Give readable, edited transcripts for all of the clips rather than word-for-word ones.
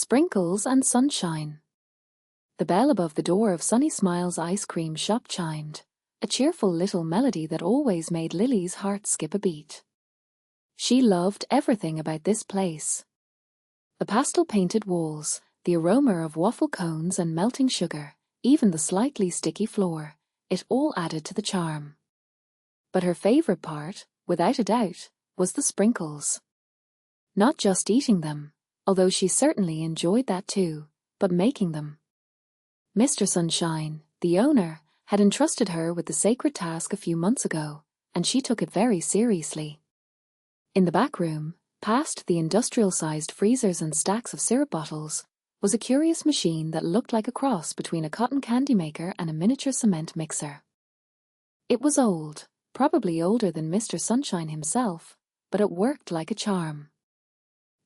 Sprinkles and sunshine. The bell above the door of Sunny Smiles ice cream shop chimed, a cheerful little melody that always made Lily's heart skip a beat. She loved everything about this place. The pastel-painted walls, the aroma of waffle cones and melting sugar, even the slightly sticky floor, it all added to the charm. But her favorite part, without a doubt, was the sprinkles. Not just eating them, although she certainly enjoyed that too, but making them. Mr. Sunshine, the owner, had entrusted her with the sacred task a few months ago, and she took it very seriously. In the back room, past the industrial-sized freezers and stacks of syrup bottles, was a curious machine that looked like a cross between a cotton candy maker and a miniature cement mixer. It was old, probably older than Mr. Sunshine himself, but it worked like a charm.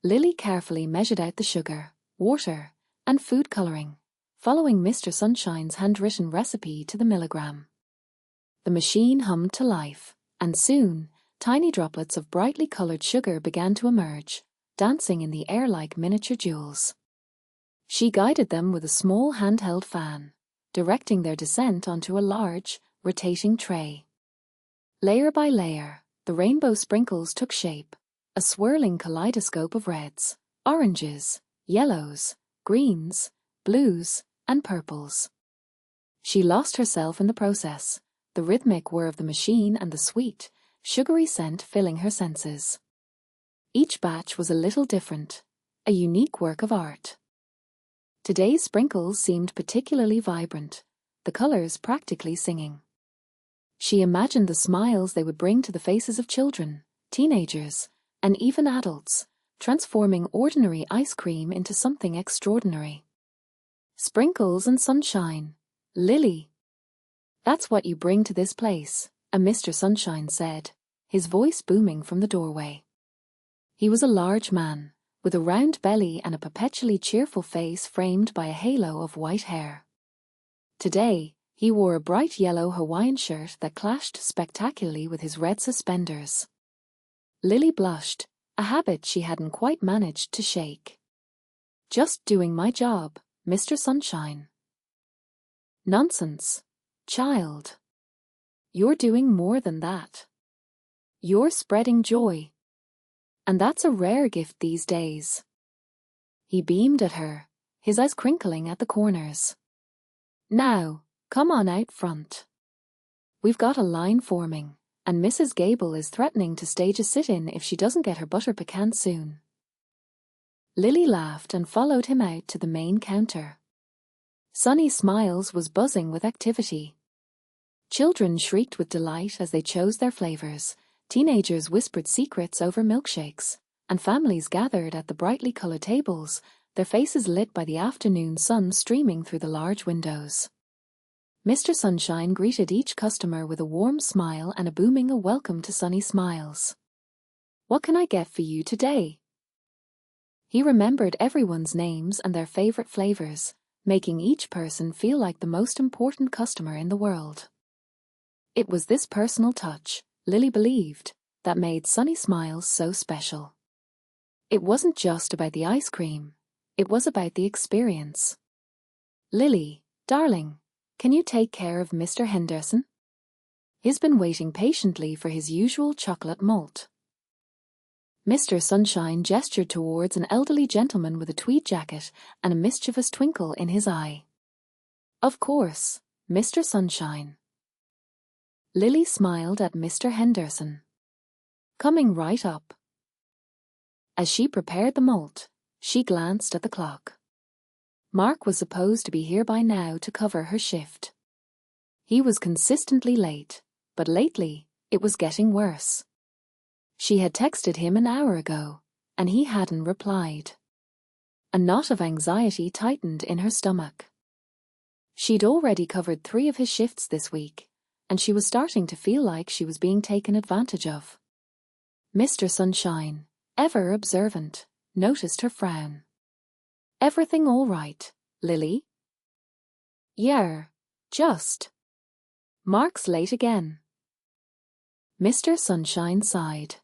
Lily carefully measured out the sugar, water, and food coloring, following Mr. Sunshine's handwritten recipe to the milligram. The machine hummed to life, and soon, tiny droplets of brightly colored sugar began to emerge, dancing in the air like miniature jewels. She guided them with a small handheld fan, directing their descent onto a large, rotating tray. Layer by layer, the rainbow sprinkles took shape, a swirling kaleidoscope of reds, oranges, yellows, greens, blues, and purples. She lost herself in the process, the rhythmic whir of the machine and the sweet, sugary scent filling her senses. Each batch was a little different, a unique work of art. Today's sprinkles seemed particularly vibrant, the colors practically singing. She imagined the smiles they would bring to the faces of children, teenagers, and even adults, transforming ordinary ice cream into something extraordinary. Sprinkles and sunshine. Lily. That's what you bring to this place, a Mr. Sunshine said, his voice booming from the doorway. He was a large man, with a round belly and a perpetually cheerful face framed by a halo of white hair. Today, he wore a bright yellow Hawaiian shirt that clashed spectacularly with his red suspenders. Lily blushed, a habit she hadn't quite managed to shake. Just doing my job, Mr. Sunshine. Nonsense, child. You're doing more than that. You're spreading joy. And that's a rare gift these days. He beamed at her, his eyes crinkling at the corners. Now, come on out front. We've got a line forming, and Mrs. Gable is threatening to stage a sit-in if she doesn't get her butter pecan soon. Lily laughed and followed him out to the main counter. Sunny Smiles was buzzing with activity. Children shrieked with delight as they chose their flavors, teenagers whispered secrets over milkshakes, and families gathered at the brightly colored tables, their faces lit by the afternoon sun streaming through the large windows. Mr. Sunshine greeted each customer with a warm smile and a booming welcome to Sunny Smiles. What can I get for you today? He remembered everyone's names and their favorite flavors, making each person feel like the most important customer in the world. It was this personal touch, Lily believed, that made Sunny Smiles so special. It wasn't just about the ice cream, it was about the experience. Lily, darling, can you take care of Mr. Henderson? He's been waiting patiently for his usual chocolate malt. Mr. Sunshine gestured towards an elderly gentleman with a tweed jacket and a mischievous twinkle in his eye. Of course, Mr. Sunshine. Lily smiled at Mr. Henderson. Coming right up. As she prepared the malt, she glanced at the clock. Mark was supposed to be here by now to cover her shift. He was consistently late, but lately, it was getting worse. She had texted him an hour ago, and he hadn't replied. A knot of anxiety tightened in her stomach. She'd already covered 3 of his shifts this week, and she was starting to feel like she was being taken advantage of. Mr. Sunshine, ever observant, noticed her frown. Everything all right, Lily? Yeah, just. Mark's late again. Mr. Sunshine sighed.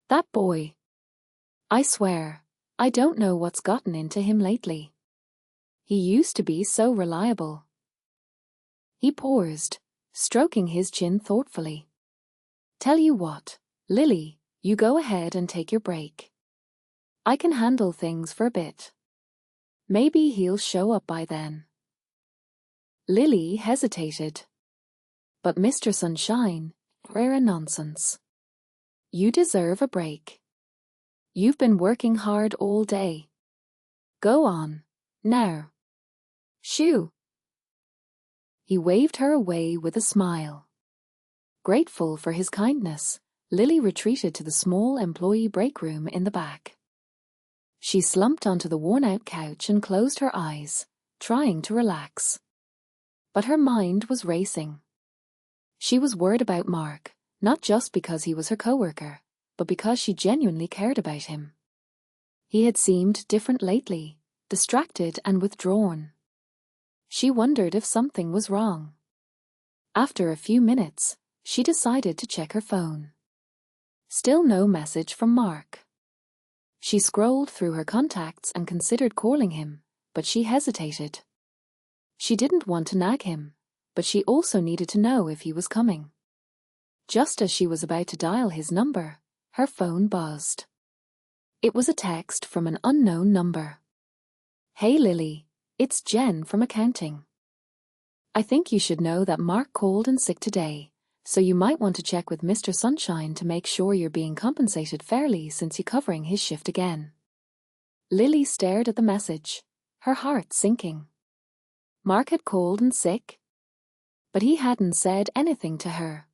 That boy. I swear, I don't know what's gotten into him lately. He used to be so reliable. He paused, stroking his chin thoughtfully. Tell you what, Lily, you go ahead and take your break. I can handle things for a bit. Maybe he'll show up by then. Lily hesitated. But Mr. Sunshine, rare nonsense. You deserve a break. You've been working hard all day. Go on, now. Shoo. He waved her away with a smile. Grateful for his kindness, Lily retreated to the small employee break room in the back. She slumped onto the worn-out couch and closed her eyes, trying to relax. But her mind was racing. She was worried about Mark, not just because he was her coworker, but because she genuinely cared about him. He had seemed different lately, distracted and withdrawn. She wondered if something was wrong. After a few minutes, she decided to check her phone. Still no message from Mark. She scrolled through her contacts and considered calling him, but she hesitated. She didn't want to nag him, but she also needed to know if he was coming. Just as she was about to dial his number, her phone buzzed. It was a text from an unknown number. Hey Lily, it's Jen from accounting. I think you should know that Mark called in sick today, so you might want to check with Mr. Sunshine to make sure you're being compensated fairly since you're covering his shift again. Lily stared at the message, her heart sinking. Mark had called in sick? But he hadn't said anything to her.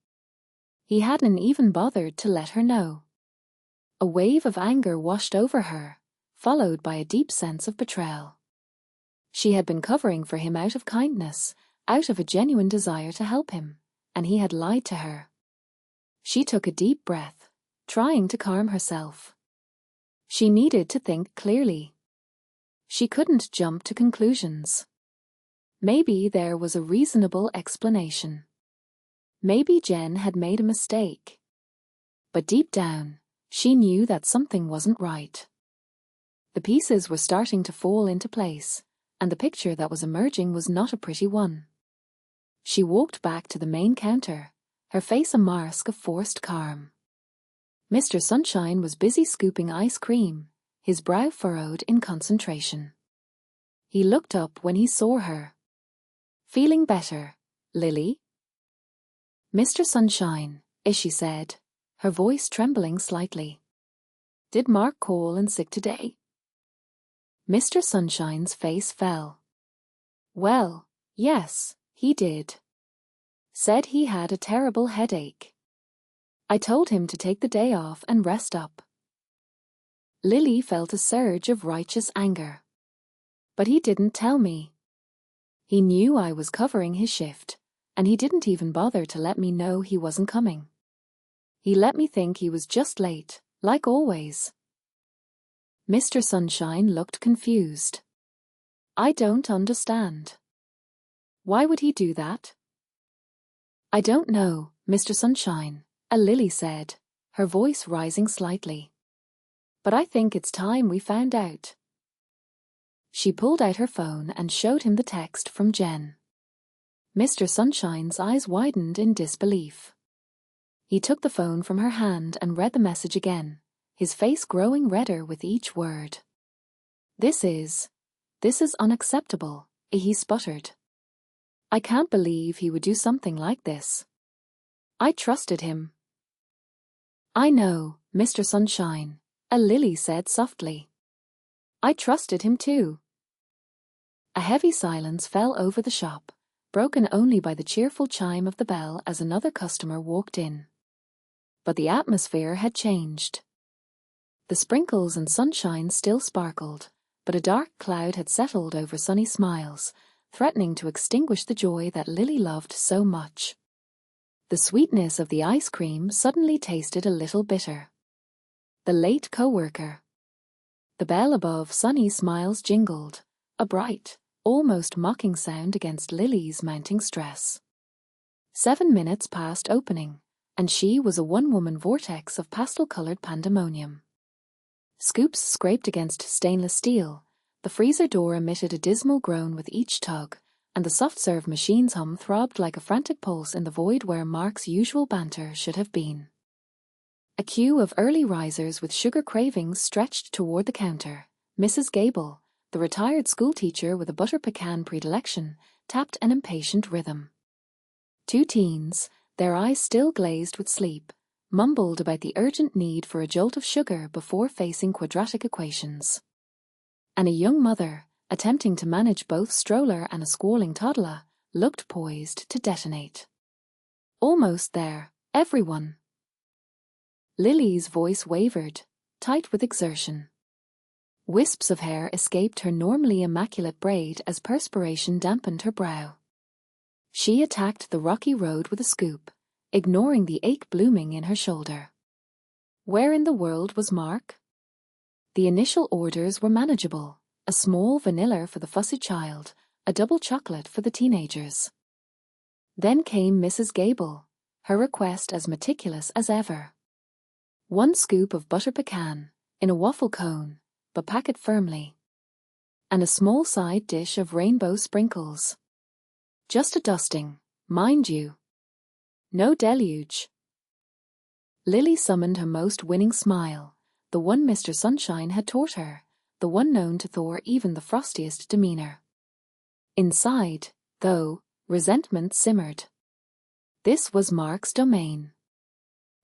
He hadn't even bothered to let her know. A wave of anger washed over her, followed by a deep sense of betrayal. She had been covering for him out of kindness, out of a genuine desire to help him, and he had lied to her. She took a deep breath, trying to calm herself. She needed to think clearly. She couldn't jump to conclusions. Maybe there was a reasonable explanation. Maybe Jen had made a mistake. But deep down, she knew that something wasn't right. The pieces were starting to fall into place, and the picture that was emerging was not a pretty one. She walked back to the main counter, her face a mask of forced calm. Mr. Sunshine was busy scooping ice cream, his brow furrowed in concentration. He looked up when he saw her. Feeling better, Lily? Mr. Sunshine, she said, her voice trembling slightly. Did Mark call in sick today? Mr. Sunshine's face fell. Well, yes, he did. Said he had a terrible headache. I told him to take the day off and rest up. Lily felt a surge of righteous anger. But he didn't tell me. He knew I was covering his shift, and he didn't even bother to let me know he wasn't coming. He let me think he was just late, like always. Mr. Sunshine looked confused. I don't understand. Why would he do that? I don't know, Mr. Sunshine, Lily said, her voice rising slightly. But I think it's time we found out. She pulled out her phone and showed him the text from Jen. Mr. Sunshine's eyes widened in disbelief. He took the phone from her hand and read the message again, his face growing redder with each word. This is unacceptable, he sputtered. I can't believe he would do something like this. I trusted him. I know, Mr. Sunshine, Lily said softly. I trusted him too. A heavy silence fell over the shop, broken only by the cheerful chime of the bell as another customer walked in. But the atmosphere had changed. The sprinkles and sunshine still sparkled, but a dark cloud had settled over Sunny Smiles, threatening to extinguish the joy that Lily loved so much. The sweetness of the ice cream suddenly tasted a little bitter. The late coworker. The bell above Sunny Smiles jingled, a bright, almost mocking sound against Lily's mounting stress. 7 minutes past opening, and she was a one-woman vortex of pastel-colored pandemonium. Scoops scraped against stainless steel, the freezer door emitted a dismal groan with each tug, and the soft-serve machine's hum throbbed like a frantic pulse in the void where Mark's usual banter should have been. A queue of early risers with sugar cravings stretched toward the counter. Mrs. Gable, the retired schoolteacher with a butter pecan predilection, tapped an impatient rhythm. Two teens, their eyes still glazed with sleep, mumbled about the urgent need for a jolt of sugar before facing quadratic equations. And a young mother, attempting to manage both stroller and a squalling toddler, looked poised to detonate. Almost there, everyone. Lily's voice wavered, tight with exertion. Wisps of hair escaped her normally immaculate braid as perspiration dampened her brow. She attacked the rocky road with a scoop, ignoring the ache blooming in her shoulder. Where in the world was Mark? The initial orders were manageable, a small vanilla for the fussy child, a double chocolate for the teenagers. Then came Mrs. Gable, her request as meticulous as ever. 1 scoop of butter pecan, in a waffle cone, but pack it firmly. And a small side dish of rainbow sprinkles. Just a dusting, mind you. No deluge. Lily summoned her most winning smile, the one Mr. Sunshine had taught her, the one known to thaw even the frostiest demeanor. Inside, though, resentment simmered. This was Mark's domain.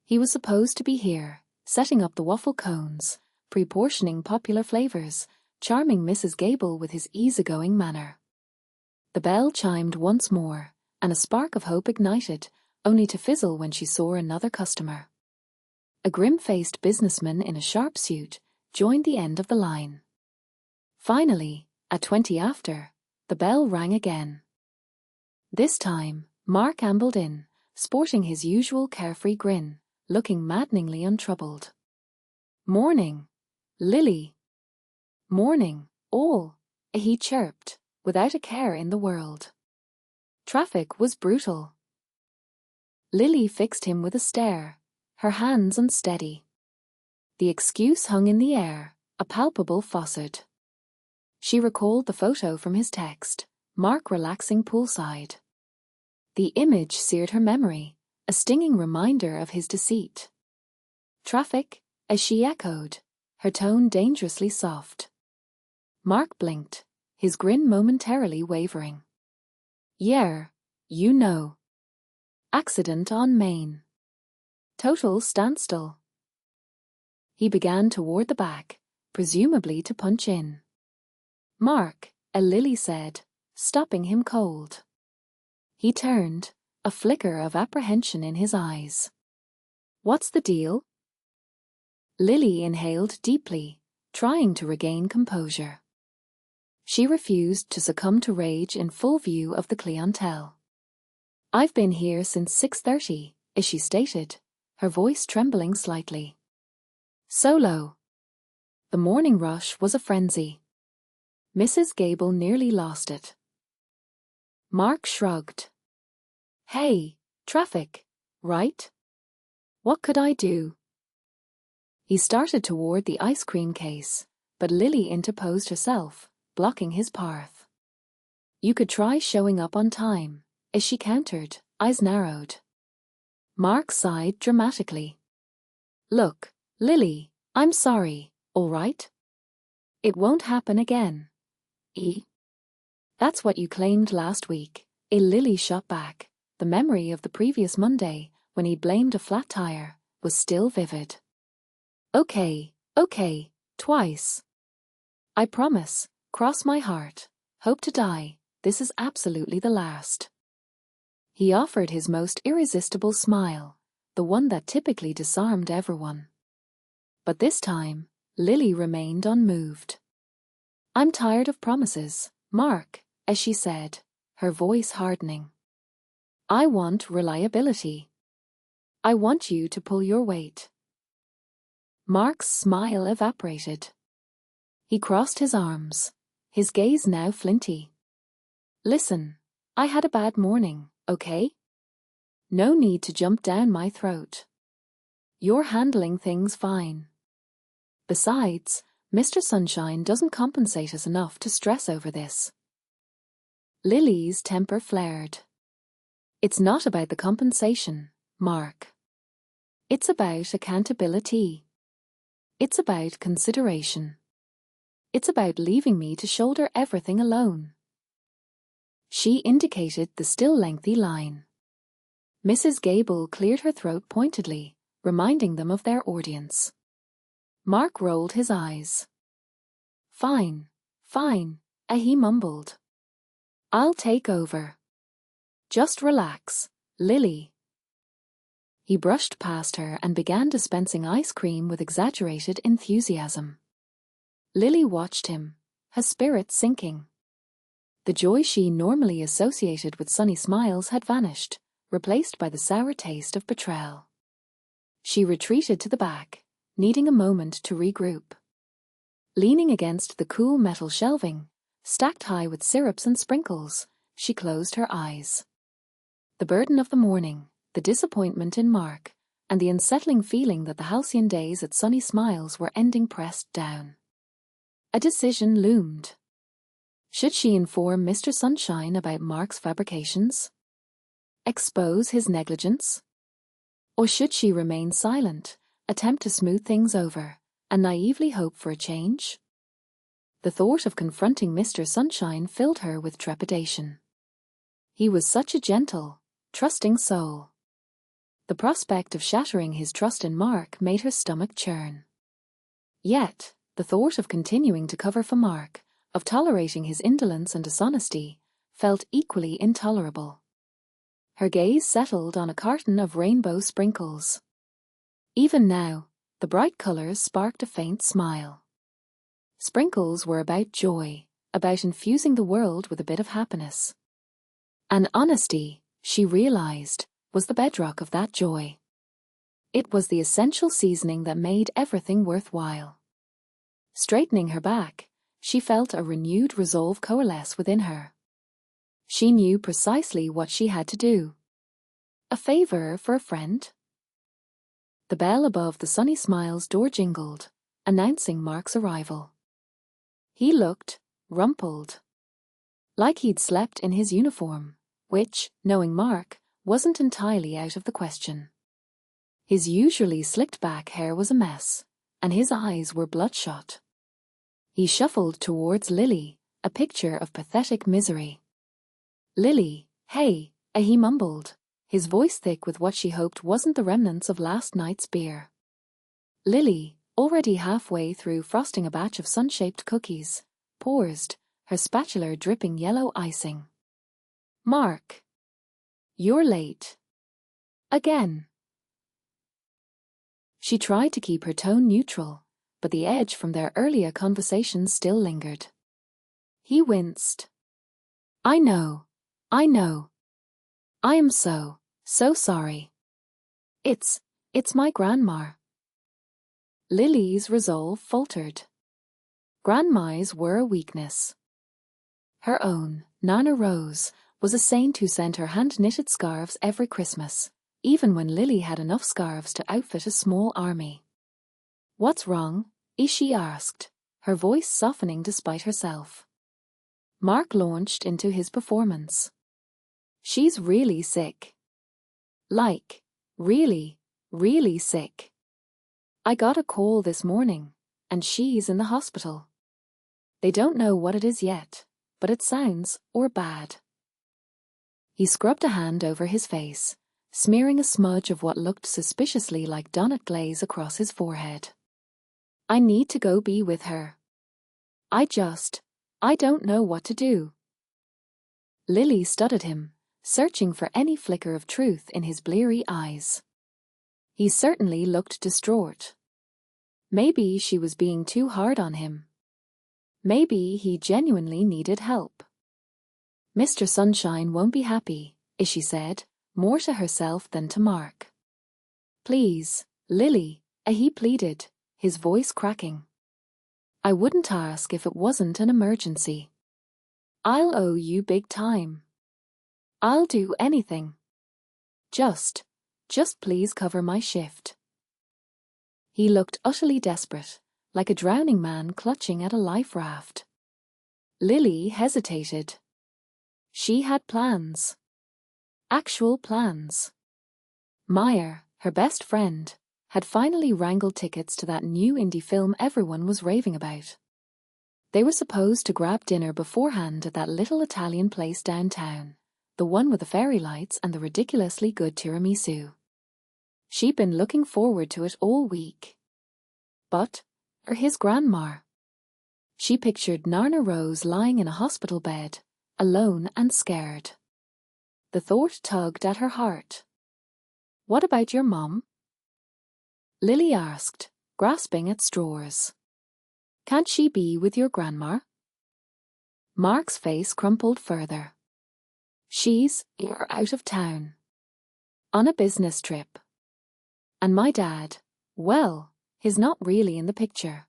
He was supposed to be here, setting up the waffle cones, pre-portioning popular flavors, charming Mrs. Gable with his easygoing manner. The bell chimed once more, and a spark of hope ignited, only to fizzle when she saw another customer. A grim-faced businessman in a sharp suit joined the end of the line. Finally, at 20 after, the bell rang again. This time, Mark ambled in, sporting his usual carefree grin, looking maddeningly untroubled. "Morning, Lily." "Morning, all," he chirped, without a care in the world. Traffic was brutal. Lily fixed him with a stare, her hands unsteady. The excuse hung in the air, a palpable falsehood. She recalled the photo from his text, Mark relaxing poolside. The image seared her memory, a stinging reminder of his deceit. Traffic, as she echoed, her tone dangerously soft. Mark blinked, his grin momentarily wavering. "Yeah, you know. Accident on Main. Total standstill." He began toward the back, presumably to punch in. "Mark," Lily said, stopping him cold. He turned, a flicker of apprehension in his eyes. "What's the deal?" Lily inhaled deeply, trying to regain composure. She refused to succumb to rage in full view of the clientele. "I've been here since 6:30, she stated, her voice trembling slightly. Solo. The morning rush was a frenzy. Mrs. Gable nearly lost it. Mark shrugged. "Hey, traffic, right? What could I do?" He started toward the ice cream case, but Lily interposed herself, blocking his path. "You could try showing up on time," as she countered, eyes narrowed. Mark sighed dramatically. "Look, Lily, I'm sorry, all right? It won't happen again." "That's what you claimed last week," Lily shot back. The memory of the previous Monday, when he blamed a flat tire, was still vivid. Okay, twice. I promise, cross my heart, hope to die, this is absolutely the last." He offered his most irresistible smile, the one that typically disarmed everyone. But this time, Lily remained unmoved. "I'm tired of promises, Mark," as she said, her voice hardening. "I want reliability. I want you to pull your weight." Mark's smile evaporated. He crossed his arms, his gaze now flinty. "Listen, I had a bad morning, okay? No need to jump down my throat. You're handling things fine. Besides, Mr. Sunshine doesn't compensate us enough to stress over this. Lily's temper flared. It's not about the compensation, Mark. It's about accountability. It's about consideration. It's about leaving me to shoulder everything alone. She indicated the still lengthy line. Mrs. Gable cleared her throat pointedly, reminding them of their audience. Mark rolled his eyes. Fine, he mumbled. I'll take over. Just relax, Lily. He brushed past her and began dispensing ice cream with exaggerated enthusiasm. Lily watched him, her spirit sinking. The joy she normally associated with sunny smiles had vanished, replaced by the sour taste of betrayal. She retreated to the back, needing a moment to regroup. Leaning against the cool metal shelving, stacked high with syrups and sprinkles, she closed her eyes. The burden of the morning, the disappointment in Mark, and the unsettling feeling that the halcyon days at Sunny Smiles were ending pressed down. A decision loomed. Should she inform Mr. Sunshine about Mark's fabrications? Expose his negligence? Or should she remain silent, attempt to smooth things over, and naively hope for a change? The thought of confronting Mr. Sunshine filled her with trepidation. He was such a gentle, trusting soul. The prospect of shattering his trust in Mark made her stomach churn. Yet, the thought of continuing to cover for Mark, of tolerating his indolence and dishonesty, felt equally intolerable. Her gaze settled on a carton of rainbow sprinkles. Even now, the bright colors sparked a faint smile. Sprinkles were about joy, about infusing the world with a bit of happiness. And honesty, she realized, was the bedrock of that joy. It was the essential seasoning that made everything worthwhile. Straightening her back, she felt a renewed resolve coalesce within her. She knew precisely what she had to do. A favor for a friend? The bell above the Sunny Smiles door jingled, announcing Mark's arrival. He looked rumpled. Like he'd slept in his uniform, which, knowing Mark, wasn't entirely out of the question. His usually slicked-back hair was a mess, and his eyes were bloodshot. He shuffled towards Lily, a picture of pathetic misery. Lily, hey, he mumbled, his voice thick with what she hoped wasn't the remnants of last night's beer. Lily, already halfway through frosting a batch of sun-shaped cookies, paused, her spatula dripping yellow icing. Mark. You're late. Again. She tried to keep her tone neutral, but the edge from their earlier conversation still lingered. He winced. I know. I am so sorry. It's my grandma. Lily's resolve faltered. Grandmas were a weakness. Her own, Nana Rose, was a saint who sent her hand-knitted scarves every Christmas, even when Lily had enough scarves to outfit a small army. What's wrong? She asked, her voice softening despite herself. Mark launched into his performance. She's really sick. Like, really, really sick. I got a call this morning, and she's in the hospital. They don't know what it is yet, but it sounds bad. He scrubbed a hand over his face, smearing a smudge of what looked suspiciously like donut glaze across his forehead. I need to go be with her. I don't know what to do. Lily studied him, searching for any flicker of truth in his bleary eyes. He certainly looked distraught. Maybe she was being too hard on him. Maybe he genuinely needed help. Mr. Sunshine won't be happy, she said, more to herself than to Mark. Please, Lily, he pleaded, his voice cracking. I wouldn't ask if it wasn't an emergency. I'll owe you big time. I'll do anything. Just please cover my shift. He looked utterly desperate, like a drowning man clutching at a life raft. Lily hesitated. She had plans. Actual plans. Meyer, her best friend, had finally wrangled tickets to that new indie film everyone was raving about. They were supposed to grab dinner beforehand at that little Italian place downtown, the one with the fairy lights and the ridiculously good tiramisu. She'd been looking forward to it all week. But, or his grandma. She pictured Narna Rose lying in a hospital bed, alone and scared. The thought tugged at her heart. What about your mom? Lily asked, grasping at straws. Can't she be with your grandma? Mark's face crumpled further. You're out of town. On a business trip. And my dad, well, he's not really in the picture.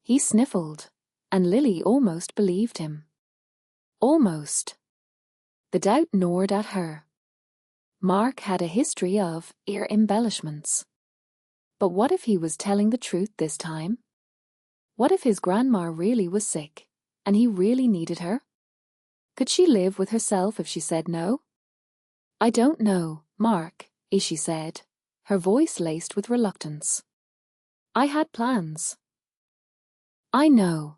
He sniffled, and Lily almost believed him. Almost. The doubt gnawed at her. Mark had a history of embellishments. But what if he was telling the truth this time? What if his grandma really was sick, and he really needed her? Could she live with herself if she said no? I don't know, Mark, she said, her voice laced with reluctance. I had plans. I know,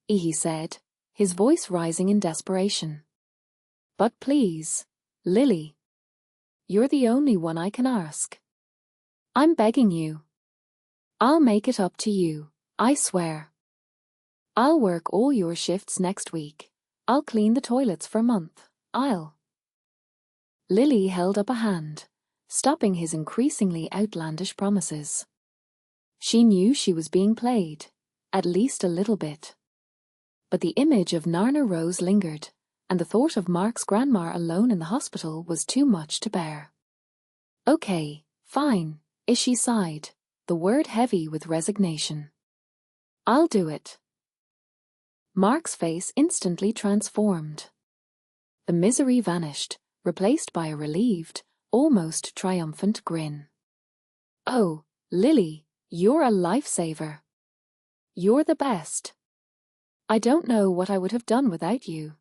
he said, his voice rising in desperation. But please, Lily. You're the only one I can ask. I'm begging you. I'll make it up to you, I swear. I'll work all your shifts next week. I'll clean the toilets for a month. Lily held up a hand, stopping his increasingly outlandish promises. She knew she was being played, at least a little bit. But the image of Narna Rose lingered, and the thought of Mark's grandma alone in the hospital was too much to bear. Okay, fine, she sighed, the word heavy with resignation. I'll do it. Mark's face instantly transformed. The misery vanished, replaced by a relieved, almost triumphant grin. Oh, Lily, you're a lifesaver. You're the best. I don't know what I would have done without you.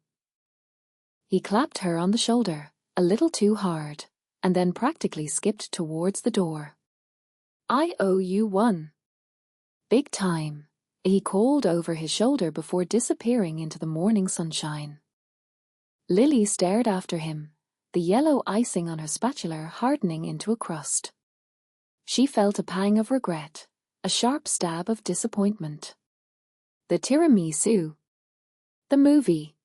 He clapped her on the shoulder, a little too hard, and then practically skipped towards the door. I owe you one. Big time, he called over his shoulder before disappearing into the morning sunshine. Lily stared after him, the yellow icing on her spatula hardening into a crust. She felt a pang of regret, a sharp stab of disappointment. The tiramisu. The movie.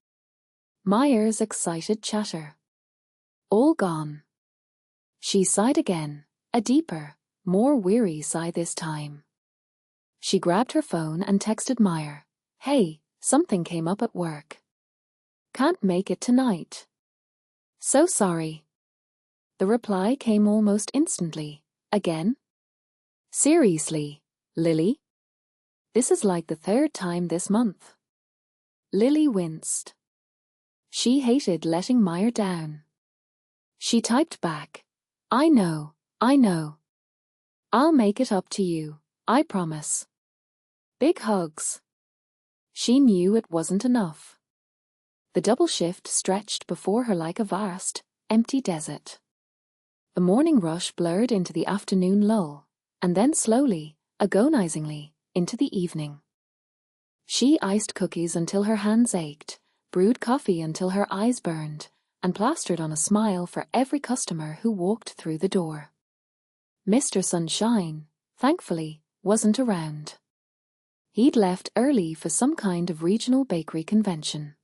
Meyer's excited chatter. All gone. She sighed again, a deeper, more weary sigh this time. She grabbed her phone and texted Meyer, Hey, something came up at work. Can't make it tonight. So sorry. The reply came almost instantly. Again? Seriously, Lily? This is like the third time this month. Lily winced. She hated letting Meyer down. She typed back, I know. I'll make it up to you, I promise. Big hugs. She knew it wasn't enough. The double shift stretched before her like a vast, empty desert. The morning rush blurred into the afternoon lull, and then slowly, agonizingly, into the evening. She iced cookies until her hands ached, brewed coffee until her eyes burned, and plastered on a smile for every customer who walked through the door. Mr. Sunshine, thankfully, wasn't around. He'd left early for some kind of regional bakery convention.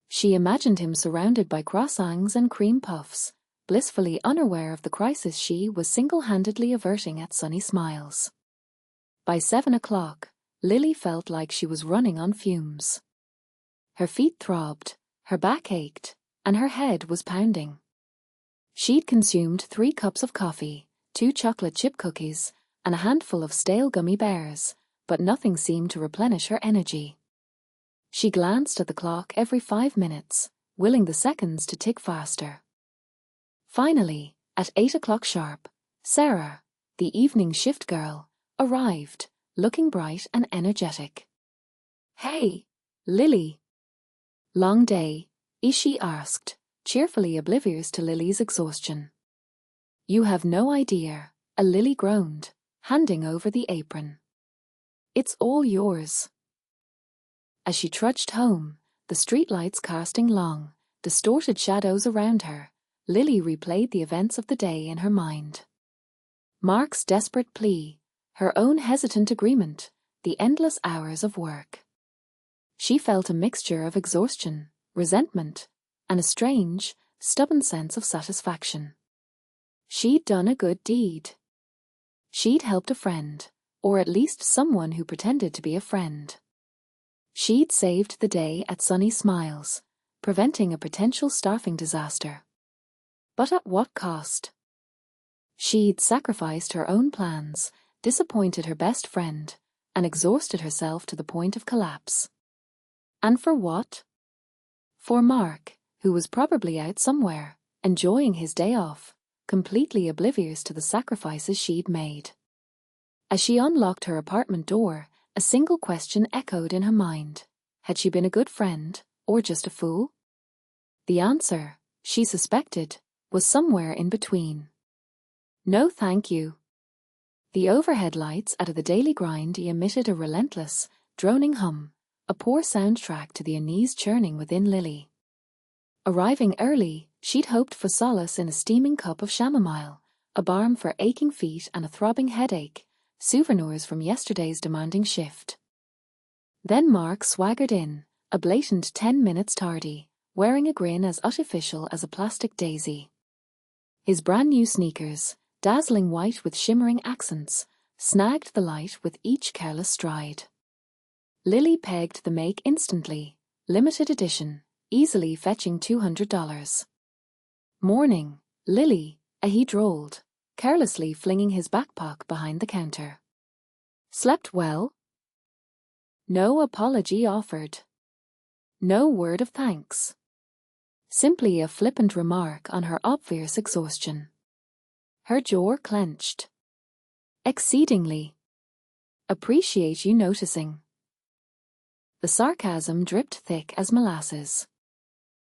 She imagined him surrounded by croissants and cream puffs, blissfully unaware of the crisis she was single-handedly averting at Sunny Smiles. By 7 o'clock, Lily felt like she was running on fumes. Her feet throbbed, her back ached, and her head was pounding. She'd consumed 3 cups of coffee, 2 chocolate chip cookies, and a handful of stale gummy bears, but nothing seemed to replenish her energy. She glanced at the clock every 5 minutes, willing the seconds to tick faster. Finally, at 8 o'clock sharp, Sarah, the evening shift girl, arrived, looking bright and energetic. "Hey, Lily." "Long day?" Ishi asked, cheerfully oblivious to Lily's exhaustion. "You have no idea," Lily groaned, handing over the apron. "It's all yours." As she trudged home, the streetlights casting long, distorted shadows around her, Lily replayed the events of the day in her mind. Mark's desperate plea, her own hesitant agreement, the endless hours of work. She felt a mixture of exhaustion, resentment, and a strange, stubborn sense of satisfaction. She'd done a good deed. She'd helped a friend, or at least someone who pretended to be a friend. She'd saved the day at Sunny Smiles, preventing a potential staffing disaster. But at what cost? She'd sacrificed her own plans, disappointed her best friend, and exhausted herself to the point of collapse. And for what? For Mark, who was probably out somewhere, enjoying his day off, completely oblivious to the sacrifices she'd made. As she unlocked her apartment door, a single question echoed in her mind. Had she been a good friend, or just a fool? The answer, she suspected, was somewhere in between. No thank you. The overhead lights at the Daily Grind emitted a relentless, droning hum, a poor soundtrack to the unease churning within Lily. Arriving early, she'd hoped for solace in a steaming cup of chamomile, a balm for aching feet and a throbbing headache, souvenirs from yesterday's demanding shift. Then Mark swaggered in, a blatant 10 minutes tardy, wearing a grin as artificial as a plastic daisy. His brand new sneakers, dazzling white with shimmering accents, snagged the light with each careless stride. Lily pegged the make instantly, limited edition, easily fetching $200. "Morning, Lily," he drawled, carelessly flinging his backpack behind the counter. "Slept well?" No apology offered. No word of thanks. Simply a flippant remark on her obvious exhaustion. Her jaw clenched. "Exceedingly. Appreciate you noticing." The sarcasm dripped thick as molasses.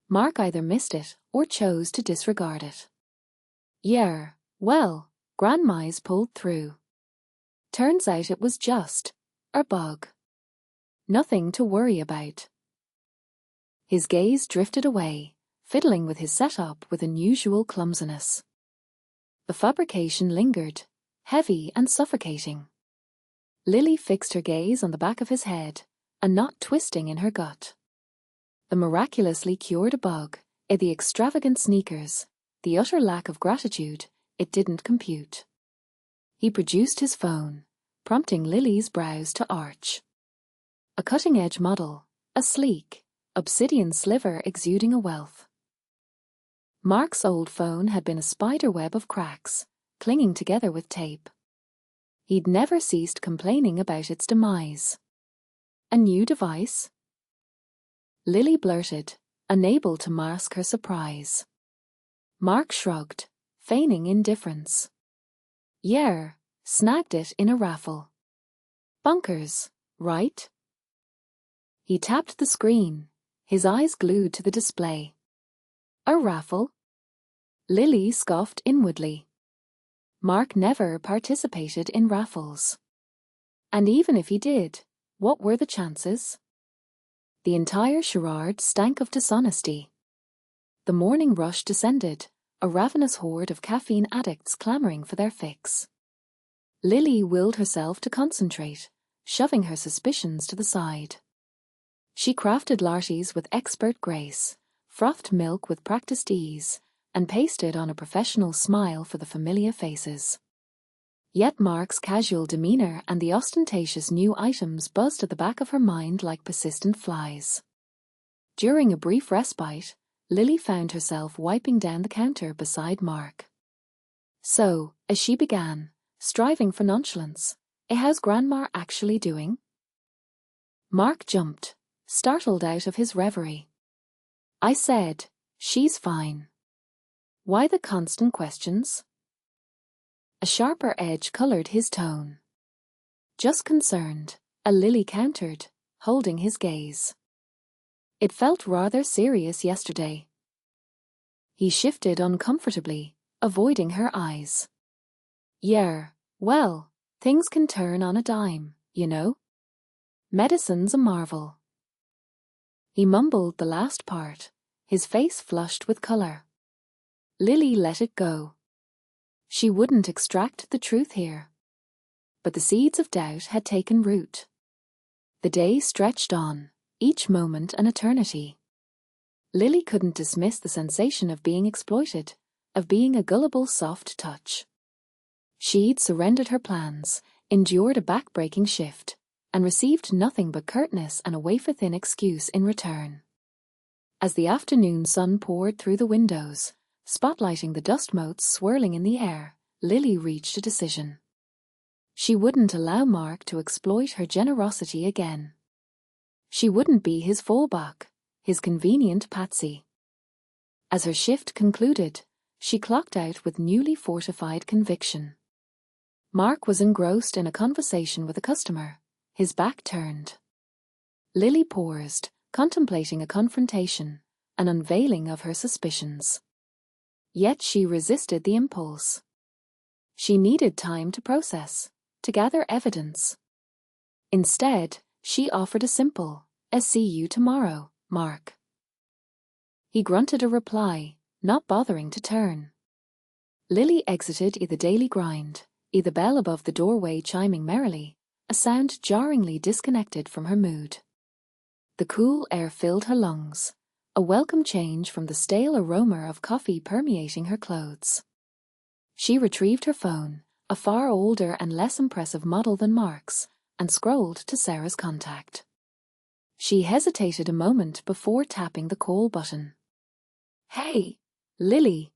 Mark either missed it or chose to disregard it. "Yeah, well, Grandma's pulled through. Turns out it was just a bug. Nothing to worry about." His gaze drifted away, fiddling with his setup with unusual clumsiness. The fabrication lingered, heavy and suffocating. Lily fixed her gaze on the back of his head, a knot twisting in her gut. The miraculously cured bug, the extravagant sneakers, the utter lack of gratitude, it didn't compute. He produced his phone, prompting Lily's brows to arch. A cutting-edge model, a sleek, obsidian sliver exuding a wealth. Mark's old phone had been a spider web of cracks, clinging together with tape. He'd never ceased complaining about its demise. A new device? Lily blurted, unable to mask her surprise. Mark shrugged, feigning indifference. "Yeah, snagged it in a raffle. Bonkers, right?" He tapped the screen, his eyes glued to the display. A raffle? Lily scoffed inwardly. Mark never participated in raffles. And even if he did, what were the chances? The entire charade stank of dishonesty. The morning rush descended, a ravenous horde of caffeine addicts clamoring for their fix. Lily willed herself to concentrate, shoving her suspicions to the side. She crafted lattes with expert grace, frothed milk with practiced ease, and pasted on a professional smile for the familiar faces. Yet Mark's casual demeanor and the ostentatious new items buzzed at the back of her mind like persistent flies. During a brief respite, Lily found herself wiping down the counter beside Mark. "So," as she began, striving for nonchalance, "how's Grandma actually doing?" Mark jumped, startled out of his reverie. "I said, she's fine. Why the constant questions?" A sharper edge colored his tone. Just concerned, a Lily countered, holding his gaze. It felt rather serious yesterday. He shifted uncomfortably, avoiding her eyes. Yeah, well, things can turn on a dime, you know? Medicine's a marvel. He mumbled the last part, his face flushed with color. Lily let it go. She wouldn't extract the truth here. But the seeds of doubt had taken root. The day stretched on, each moment an eternity. Lily couldn't dismiss the sensation of being exploited, of being a gullible soft touch. She'd surrendered her plans, endured a back-breaking shift, and received nothing but curtness and a wafer-thin excuse in return. As the afternoon sun poured through the windows, spotlighting the dust motes swirling in the air, Lily reached a decision. She wouldn't allow Mark to exploit her generosity again. She wouldn't be his fallback, his convenient patsy. As her shift concluded, she clocked out with newly fortified conviction. Mark was engrossed in a conversation with a customer, his back turned. Lily paused, contemplating a confrontation, an unveiling of her suspicions. Yet she resisted the impulse. She needed time to process, to gather evidence. Instead, she offered a simple, "See you tomorrow, Mark." He grunted a reply, not bothering to turn. Lily exited the daily grind, the bell above the doorway chiming merrily, a sound jarringly disconnected from her mood. The cool air filled her lungs, a welcome change from the stale aroma of coffee permeating her clothes. She retrieved her phone, a far older and less impressive model than Mark's, and scrolled to Sarah's contact. She hesitated a moment before tapping the call button. "Hey, Lily.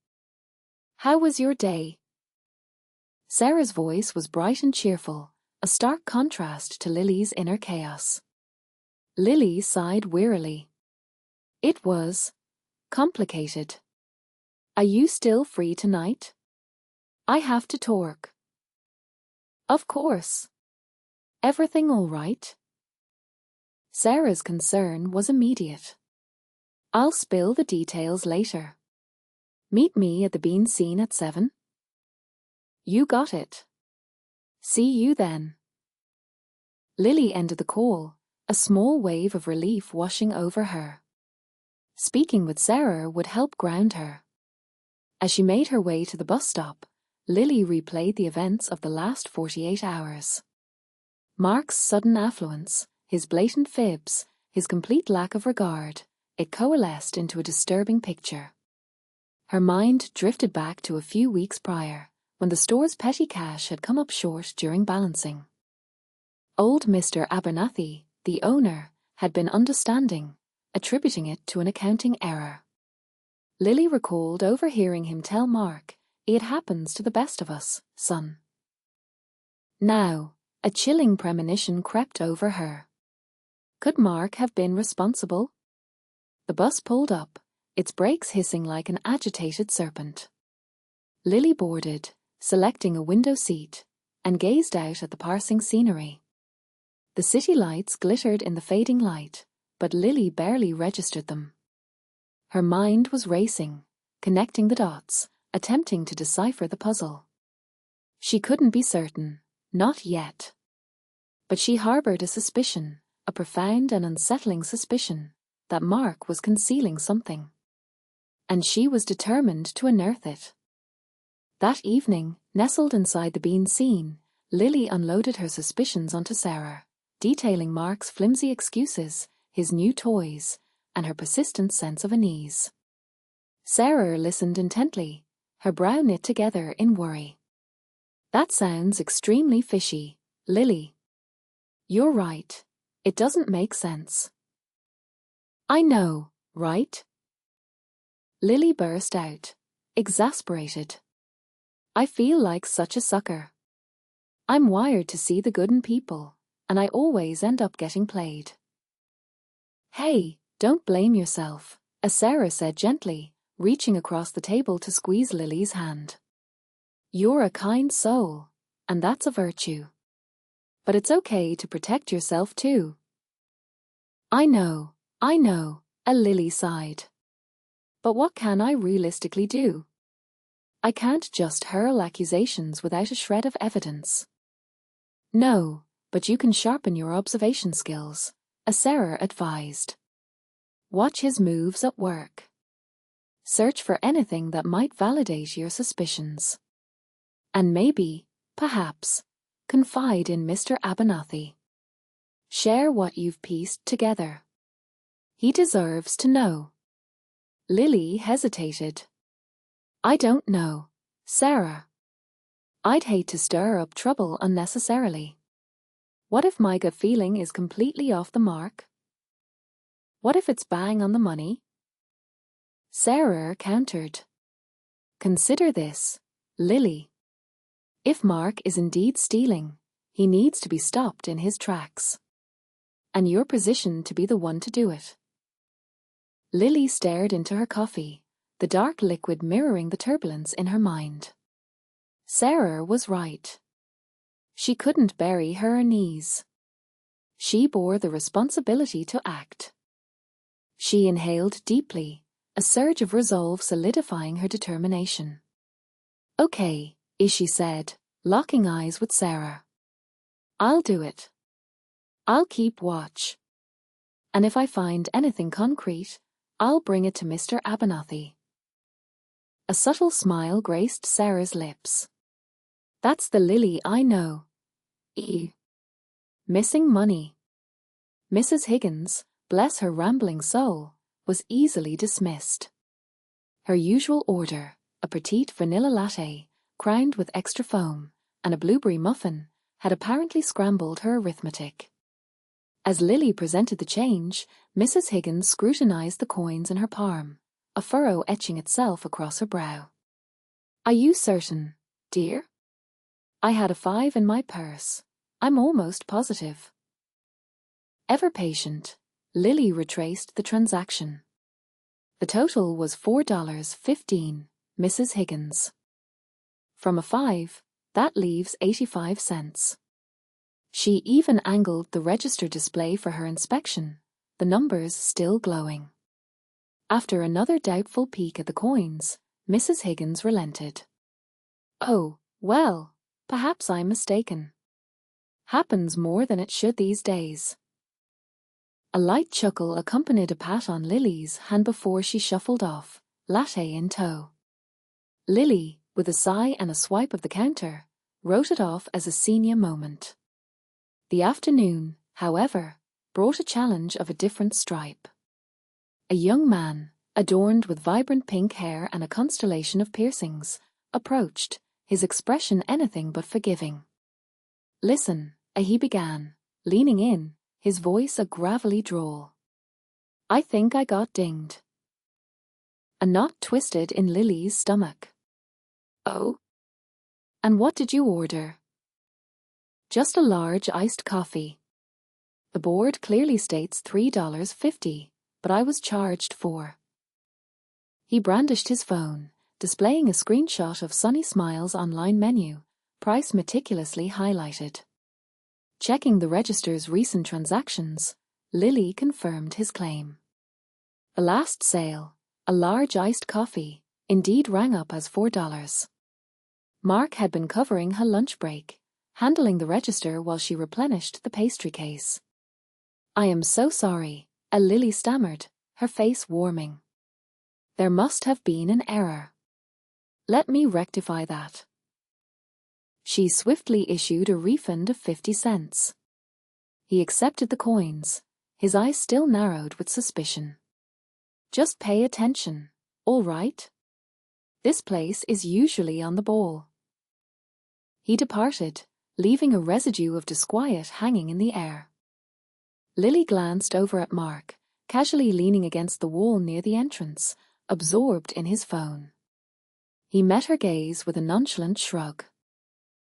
How was your day?" Sarah's voice was bright and cheerful, a stark contrast to Lily's inner chaos. Lily sighed wearily. It was complicated. "Are you still free tonight? I have to talk." "Of course. Everything all right?" Sarah's concern was immediate. "I'll spill the details later. Meet me at the bean scene at 7. You got it. See you then." Lily ended the call, a small wave of relief washing over her. Speaking with Sarah would help ground her. As she made her way to the bus stop, Lily replayed the events of the last 48 hours. Mark's sudden affluence, his blatant fibs, his complete lack of regard, it coalesced into a disturbing picture. Her mind drifted back to a few weeks prior, when the store's petty cash had come up short during balancing. Old Mr. Abernathy, the owner, had been understanding, attributing it to an accounting error. Lily recalled overhearing him tell Mark, "It happens to the best of us, son." Now, a chilling premonition crept over her. Could Mark have been responsible? The bus pulled up, its brakes hissing like an agitated serpent. Lily boarded, selecting a window seat, and gazed out at the passing scenery. The city lights glittered in the fading light, but Lily barely registered them. Her mind was racing, connecting the dots, attempting to decipher the puzzle. She couldn't be certain, not yet. But she harbored a suspicion, a profound and unsettling suspicion, that Mark was concealing something. And she was determined to unearth it. That evening, nestled inside the bean scene, Lily unloaded her suspicions onto Sarah, detailing Mark's flimsy excuses, his new toys, and her persistent sense of unease. Sarah listened intently, her brow knit together in worry. "That sounds extremely fishy, Lily." "You're right. It doesn't make sense." "I know, right?" Lily burst out, exasperated. "I feel like such a sucker. I'm wired to see the good in people, and I always end up getting played." "Hey, don't blame yourself," as Sarah said gently, reaching across the table to squeeze Lily's hand. "You're a kind soul, and that's a virtue." But it's okay to protect yourself too. I know, a Lily sighed. But what can I realistically do? I can't just hurl accusations without a shred of evidence. No, but you can sharpen your observation skills, Sarah advised. Watch his moves at work. Search for anything that might validate your suspicions. And maybe, perhaps, confide in Mr. Abernathy. Share what you've pieced together. He deserves to know. Lily hesitated. I don't know, Sarah. I'd hate to stir up trouble unnecessarily. What if my gut feeling is completely off the mark? What if it's bang on the money? Sarah countered. Consider this, Lily. If Mark is indeed stealing, he needs to be stopped in his tracks. And you're positioned to be the one to do it. Lily stared into her coffee, the dark liquid mirroring the turbulence in her mind. Sarah was right. She couldn't bury her knees. She bore the responsibility to act. She inhaled deeply, a surge of resolve solidifying her determination. Okay, she said, locking eyes with Sarah. I'll do it. I'll keep watch. And if I find anything concrete, I'll bring it to Mr. Abernathy. A subtle smile graced Sarah's lips. That's the Lily I know. Missing money. Mrs. Higgins, bless her rambling soul, was easily dismissed. Her usual order, a petite vanilla latte, crowned with extra foam, and a blueberry muffin, had apparently scrambled her arithmetic. As Lily presented the change, Mrs. Higgins scrutinized the coins in her palm, a furrow etching itself across her brow. Are you certain, dear? I had a 5 in my purse. I'm almost positive. Ever patient, Lily retraced the transaction. The total was $4.15, Mrs. Higgins. From a 5, that leaves 85 cents. She even angled the register display for her inspection, the numbers still glowing. After another doubtful peek at the coins, Mrs. Higgins relented. Oh, well, perhaps I'm mistaken. Happens more than it should these days. A light chuckle accompanied a pat on Lily's hand before she shuffled off, latte in tow. Lily, with a sigh and a swipe of the counter, wrote it off as a senior moment. The afternoon, however, brought a challenge of a different stripe. A young man, adorned with vibrant pink hair and a constellation of piercings, approached, his expression anything but forgiving. Listen, he began, leaning in, his voice a gravelly drawl. I think I got dinged. A knot twisted in Lily's stomach. Oh? And what did you order? Just a large iced coffee. The board clearly states $3.50, but I was charged $4. He brandished his phone, displaying a screenshot of Sunny Smiles' online menu, price meticulously highlighted. Checking the register's recent transactions, Lily confirmed his claim. The last sale, a large iced coffee, indeed rang up as $4. Mark had been covering her lunch break, handling the register while she replenished the pastry case. I am so sorry, Lily stammered, her face warming. There must have been an error. Let me rectify that. She swiftly issued a refund of 50 cents. He accepted the coins, his eyes still narrowed with suspicion. Just pay attention, all right? This place is usually on the ball. He departed, leaving a residue of disquiet hanging in the air. Lily glanced over at Mark, casually leaning against the wall near the entrance, absorbed in his phone. He met her gaze with a nonchalant shrug.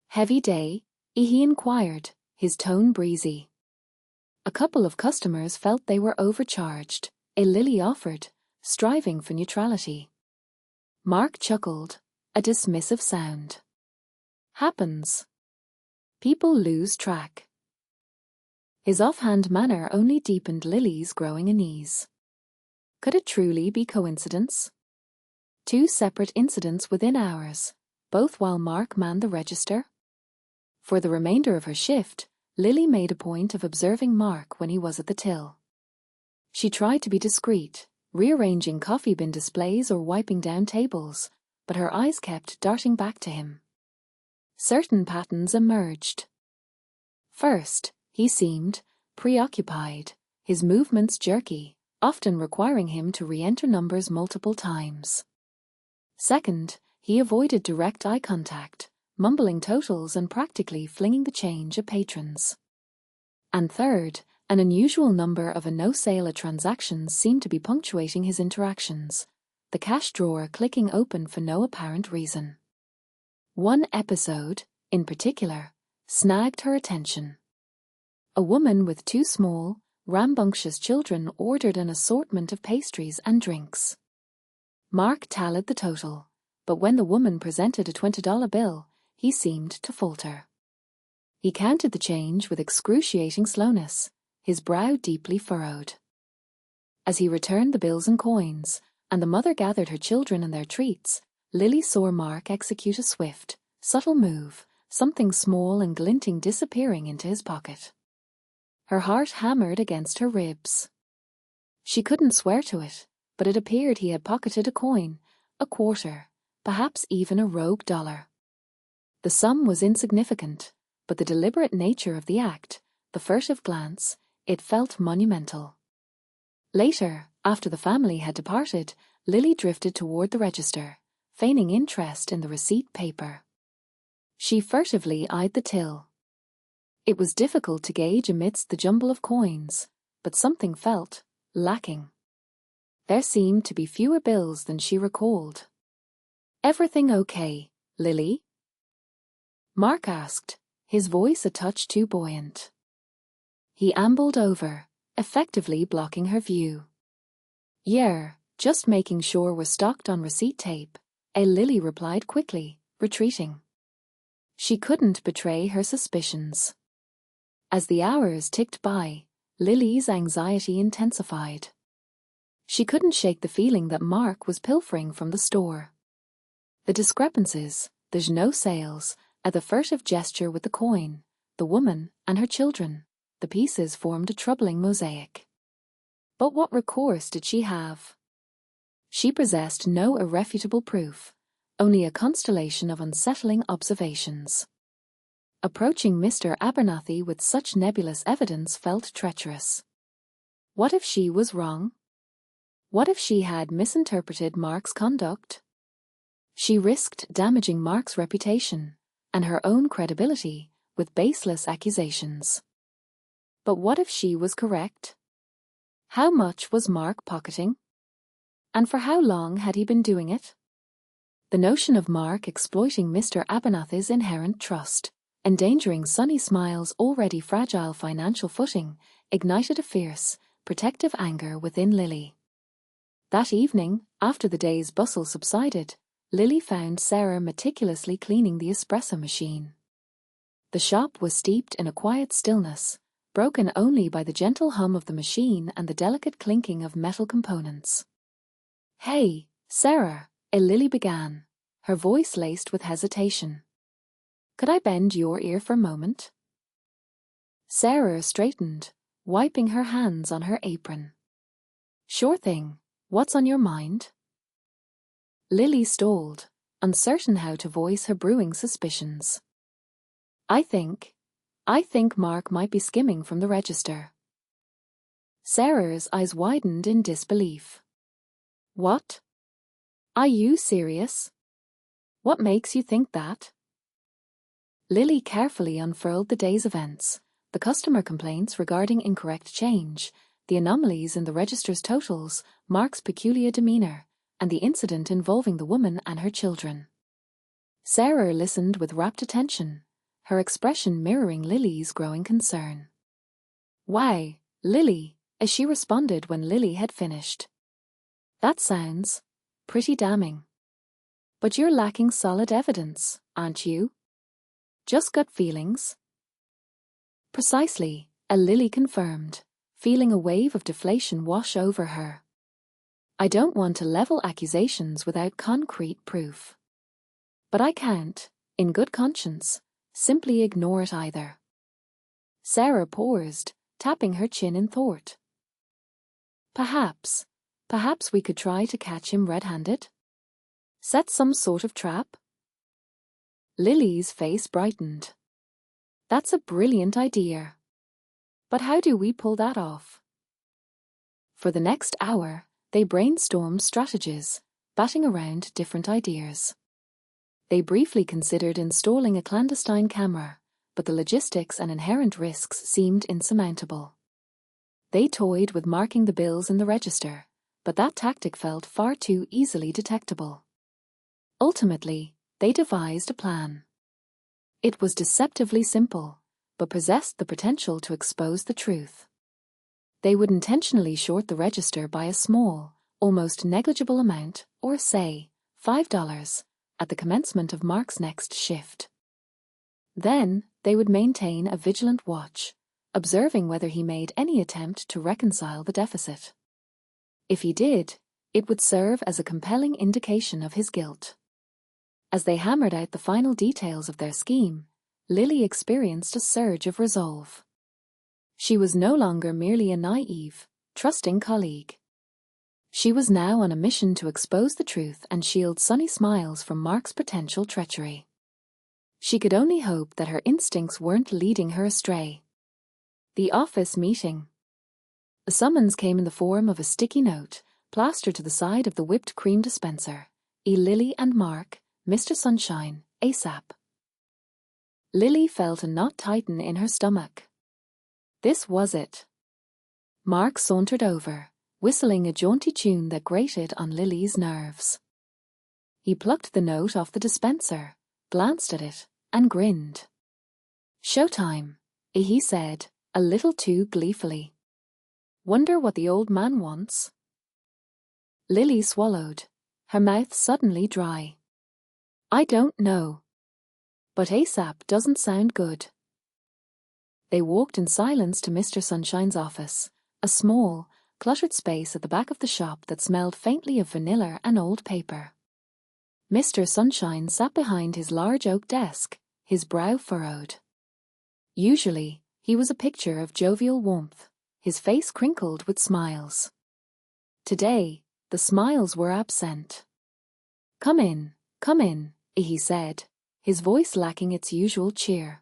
Heavy day? He inquired, his tone breezy. A couple of customers felt they were overcharged, Lily offered, striving for neutrality. Mark chuckled, a dismissive sound. Happens. People lose track. His offhand manner only deepened Lily's growing unease. Could it truly be coincidence? Two separate incidents within hours, both while Mark manned the register? For the remainder of her shift, Lily made a point of observing Mark when he was at the till. She tried to be discreet, rearranging coffee bin displays or wiping down tables, but her eyes kept darting back to him. Certain patterns emerged. First, he seemed preoccupied, his movements jerky, often requiring him to re-enter numbers multiple times. Second, he avoided direct eye contact, mumbling totals and practically flinging the change at patrons. And third, an unusual number of no-sale transactions seemed to be punctuating his interactions, the cash drawer clicking open for no apparent reason. One episode, in particular, snagged her attention. A woman with two small, rambunctious children ordered an assortment of pastries and drinks. Mark tallied the total, but when the woman presented a $20 bill, he seemed to falter. He counted the change with excruciating slowness, his brow deeply furrowed. As he returned the bills and coins, and the mother gathered her children and their treats, Lily saw Mark execute a swift, subtle move, something small and glinting disappearing into his pocket. Her heart hammered against her ribs. She couldn't swear to it, but it appeared he had pocketed a coin, a quarter, perhaps even a rogue dollar. The sum was insignificant, but the deliberate nature of the act, the furtive glance, it felt monumental. Later, after the family had departed, Lily drifted toward the register, feigning interest in the receipt paper. She furtively eyed the till. It was difficult to gauge amidst the jumble of coins, but something felt lacking. There seemed to be fewer bills than she recalled. "Everything okay, Lily?" Mark asked, his voice a touch too buoyant. He ambled over, effectively blocking her view. "Yeah, just making sure we're stocked on receipt tape," Lily replied quickly, retreating. She couldn't betray her suspicions. As the hours ticked by, Lily's anxiety intensified. She couldn't shake the feeling that Mark was pilfering from the store. The discrepancies, the no sales, at the furtive gesture with the coin, the woman and her children, the pieces formed a troubling mosaic. But what recourse did she have? She possessed no irrefutable proof, only a constellation of unsettling observations. Approaching Mr. Abernathy with such nebulous evidence felt treacherous. What if she was wrong? What if she had misinterpreted Mark's conduct? She risked damaging Mark's reputation and her own credibility with baseless accusations. But what if she was correct? How much was Mark pocketing? And for how long had he been doing it? The notion of Mark exploiting Mr. Abernathy's inherent trust, endangering Sunny Smile's already fragile financial footing, ignited a fierce, protective anger within Lily. That evening, after the day's bustle subsided, Lily found Sarah meticulously cleaning the espresso machine. The shop was steeped in a quiet stillness, broken only by the gentle hum of the machine and the delicate clinking of metal components. "Hey, Sarah," Lily began, her voice laced with hesitation. "Could I bend your ear for a moment?" Sarah straightened, wiping her hands on her apron. "Sure thing. What's on your mind?" Lily stalled, uncertain how to voice her brewing suspicions. I think Mark might be skimming from the register." Sarah's eyes widened in disbelief. "What? Are you serious? What makes you think that?" Lily carefully unfurled the day's events, the customer complaints regarding incorrect change, the anomalies in the register's totals, Mark's peculiar demeanor, and the incident involving the woman and her children. Sarah listened with rapt attention, her expression mirroring Lily's growing concern. "Why, Lily," as she responded when Lily had finished. "That sounds pretty damning. But you're lacking solid evidence, aren't you? Just gut feelings?" "Precisely," Lily confirmed, feeling a wave of deflation wash over her. I don't want to level accusations without concrete proof. But I can't, in good conscience, simply ignore it either. Sarah paused, tapping her chin in thought. Perhaps we could try to catch him red-handed? Set some sort of trap? Lily's face brightened. That's a brilliant idea. But how do we pull that off? For the next hour, they brainstormed strategies, batting around different ideas. They briefly considered installing a clandestine camera, but the logistics and inherent risks seemed insurmountable. They toyed with marking the bills in the register, but that tactic felt far too easily detectable. Ultimately, they devised a plan. It was deceptively simple, but possessed the potential to expose the truth. They would intentionally short the register by a small, almost negligible amount, or say, $5, at the commencement of Mark's next shift. Then, they would maintain a vigilant watch, observing whether he made any attempt to reconcile the deficit. If he did, it would serve as a compelling indication of his guilt. As they hammered out the final details of their scheme, Lily experienced a surge of resolve. She was no longer merely a naive, trusting colleague. She was now on a mission to expose the truth and shield Sunny Smiles from Mark's potential treachery. She could only hope that her instincts weren't leading her astray. The office meeting. The summons came in the form of a sticky note, plastered to the side of the whipped cream dispenser. Lily and Mark, Mr. Sunshine, ASAP. Lily felt a knot tighten in her stomach. This was it. Mark sauntered over, whistling a jaunty tune that grated on Lily's nerves. He plucked the note off the dispenser, glanced at it, and grinned. Showtime, he said, a little too gleefully. Wonder what the old man wants? Lily swallowed, her mouth suddenly dry. I don't know. But ASAP doesn't sound good. They walked in silence to Mr. Sunshine's office, a small, cluttered space at the back of the shop that smelled faintly of vanilla and old paper. Mr. Sunshine sat behind his large oak desk, his brow furrowed. Usually, he was a picture of jovial warmth, his face crinkled with smiles. Today, the smiles were absent. Come in, he said, his voice lacking its usual cheer.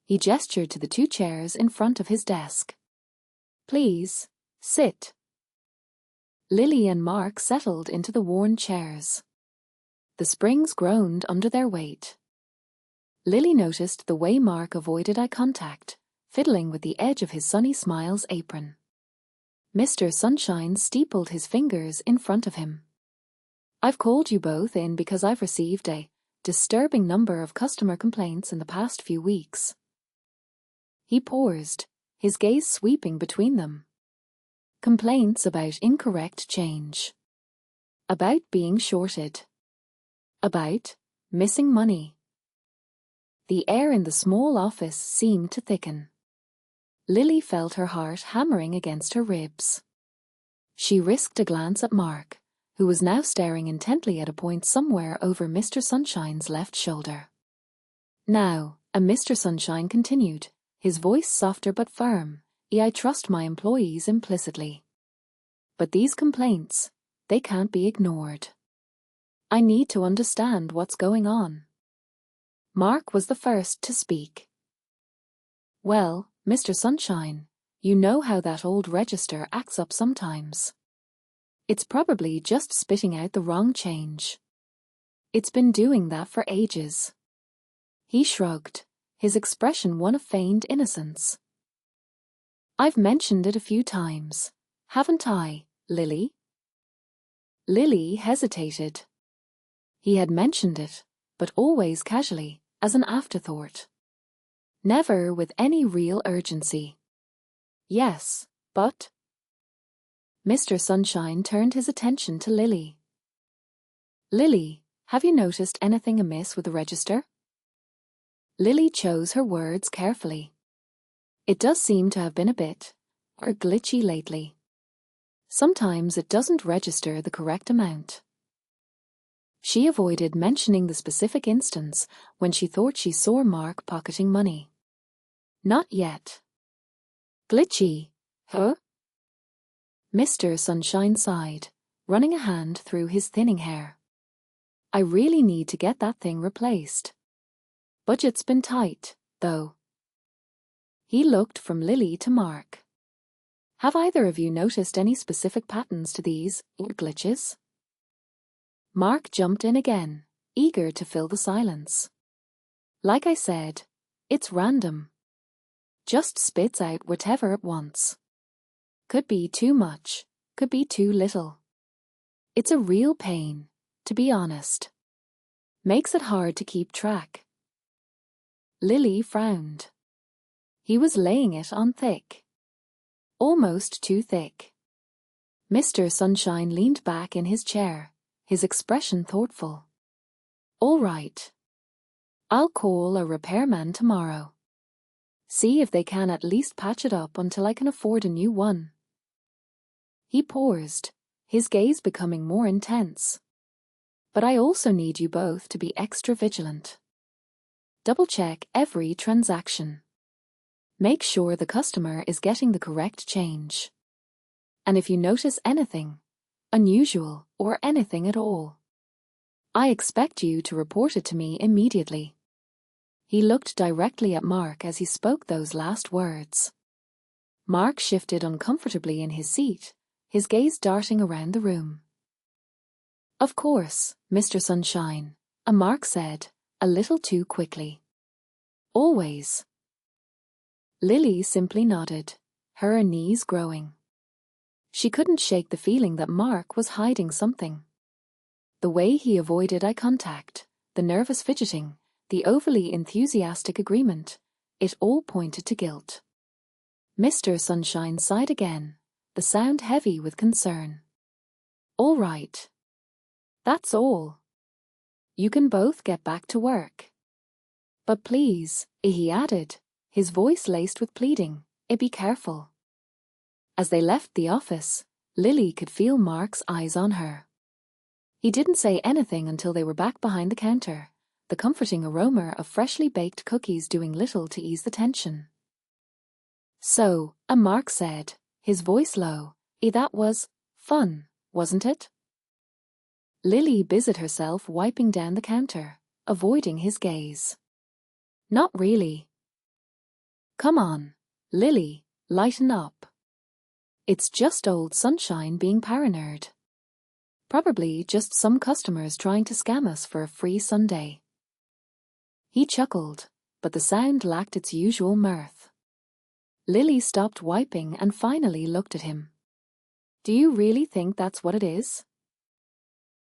He gestured to the two chairs in front of his desk. Please, sit. Lily and Mark settled into the worn chairs. The springs groaned under their weight. Lily noticed the way Mark avoided eye contact, fiddling with the edge of his Sunny Smiles apron. Mr. Sunshine steepled his fingers in front of him. I've called you both in because I've received a disturbing number of customer complaints in the past few weeks. He paused, his gaze sweeping between them. Complaints about incorrect change. About being shorted. About missing money. The air in the small office seemed to thicken. Lily felt her heart hammering against her ribs. She risked a glance at Mark, who was now staring intently at a point somewhere over Mr. Sunshine's left shoulder. Now, Mr. Sunshine continued, his voice softer but firm, I trust my employees implicitly. But these complaints, they can't be ignored. I need to understand what's going on. Mark was the first to speak. Well, Mr. Sunshine, you know how that old register acts up sometimes. It's probably just spitting out the wrong change. It's been doing that for ages. He shrugged, his expression one of feigned innocence. I've mentioned it a few times, haven't I, Lily? Lily hesitated. He had mentioned it, but always casually, as an afterthought. Never with any real urgency. Yes, but... Mr. Sunshine turned his attention to Lily. Lily, have you noticed anything amiss with the register? Lily chose her words carefully. It does seem to have been a bit glitchy lately. Sometimes it doesn't register the correct amount. She avoided mentioning the specific instance when she thought she saw Mark pocketing money. Not yet. Glitchy, huh? Mr. Sunshine sighed, running a hand through his thinning hair. I really need to get that thing replaced. Budget's been tight, though. He looked from Lily to Mark. Have either of you noticed any specific patterns to these glitches? Mark jumped in again, eager to fill the silence. Like I said, it's random. Just spits out whatever it wants. Could be too much, could be too little. It's a real pain, to be honest. Makes it hard to keep track. Lily frowned. He was laying it on thick. Almost too thick. Mr. Sunshine leaned back in his chair, his expression thoughtful. All right. I'll call a repairman tomorrow. See if they can at least patch it up until I can afford a new one. He paused, his gaze becoming more intense. But I also need you both to be extra vigilant. Double-check every transaction. Make sure the customer is getting the correct change. And if you notice anything unusual or anything at all, I expect you to report it to me immediately. He looked directly at Mark as he spoke those last words. Mark shifted uncomfortably in his seat, his gaze darting around the room. Of course, Mr. Sunshine, Mark said, a little too quickly. Always. Lily simply nodded, her knees growing. She couldn't shake the feeling that Mark was hiding something. The way he avoided eye contact, the nervous fidgeting, the overly enthusiastic agreement, it all pointed to guilt. Mr. Sunshine sighed again, the sound heavy with concern. All right. That's all. You can both get back to work. But please, he added, his voice laced with pleading, be careful. As they left the office, Lily could feel Mark's eyes on her. He didn't say anything until they were back behind the counter, the comforting aroma of freshly baked cookies doing little to ease the tension. So, Mark said, his voice low, that was fun, wasn't it? Lily busied herself wiping down the counter, avoiding his gaze. Not really. Come on, Lily, lighten up. It's just old Sunshine being paranoid. Probably just some customers trying to scam us for a free sundae. He chuckled, but the sound lacked its usual mirth. Lily stopped wiping and finally looked at him. Do you really think that's what it is?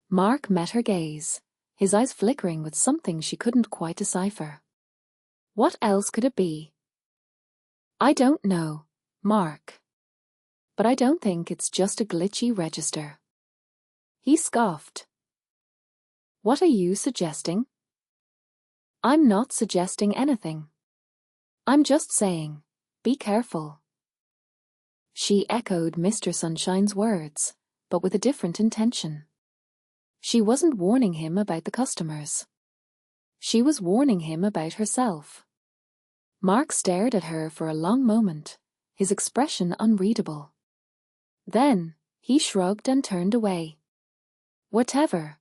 Mark met her gaze, his eyes flickering with something she couldn't quite decipher. What else could it be? I don't know, Mark. But I don't think it's just a glitchy register. He scoffed. What are you suggesting? I'm not suggesting anything. I'm just saying, be careful. She echoed Mr. Sunshine's words, but with a different intention. She wasn't warning him about the customers. She was warning him about herself. Mark stared at her for a long moment, his expression unreadable. Then, he shrugged and turned away. Whatever,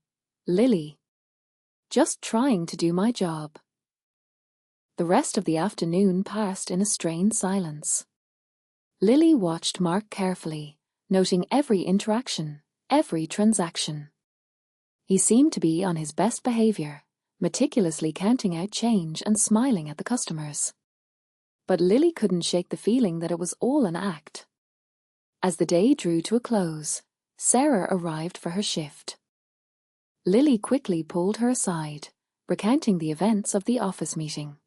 Lily. Just trying to do my job. The rest of the afternoon passed in a strained silence. Lily watched Mark carefully, noting every interaction, every transaction. He seemed to be on his best behavior, meticulously counting out change and smiling at the customers. But Lily couldn't shake the feeling that it was all an act. As the day drew to a close, Sarah arrived for her shift. Lily quickly pulled her aside, recounting the events of the office meeting.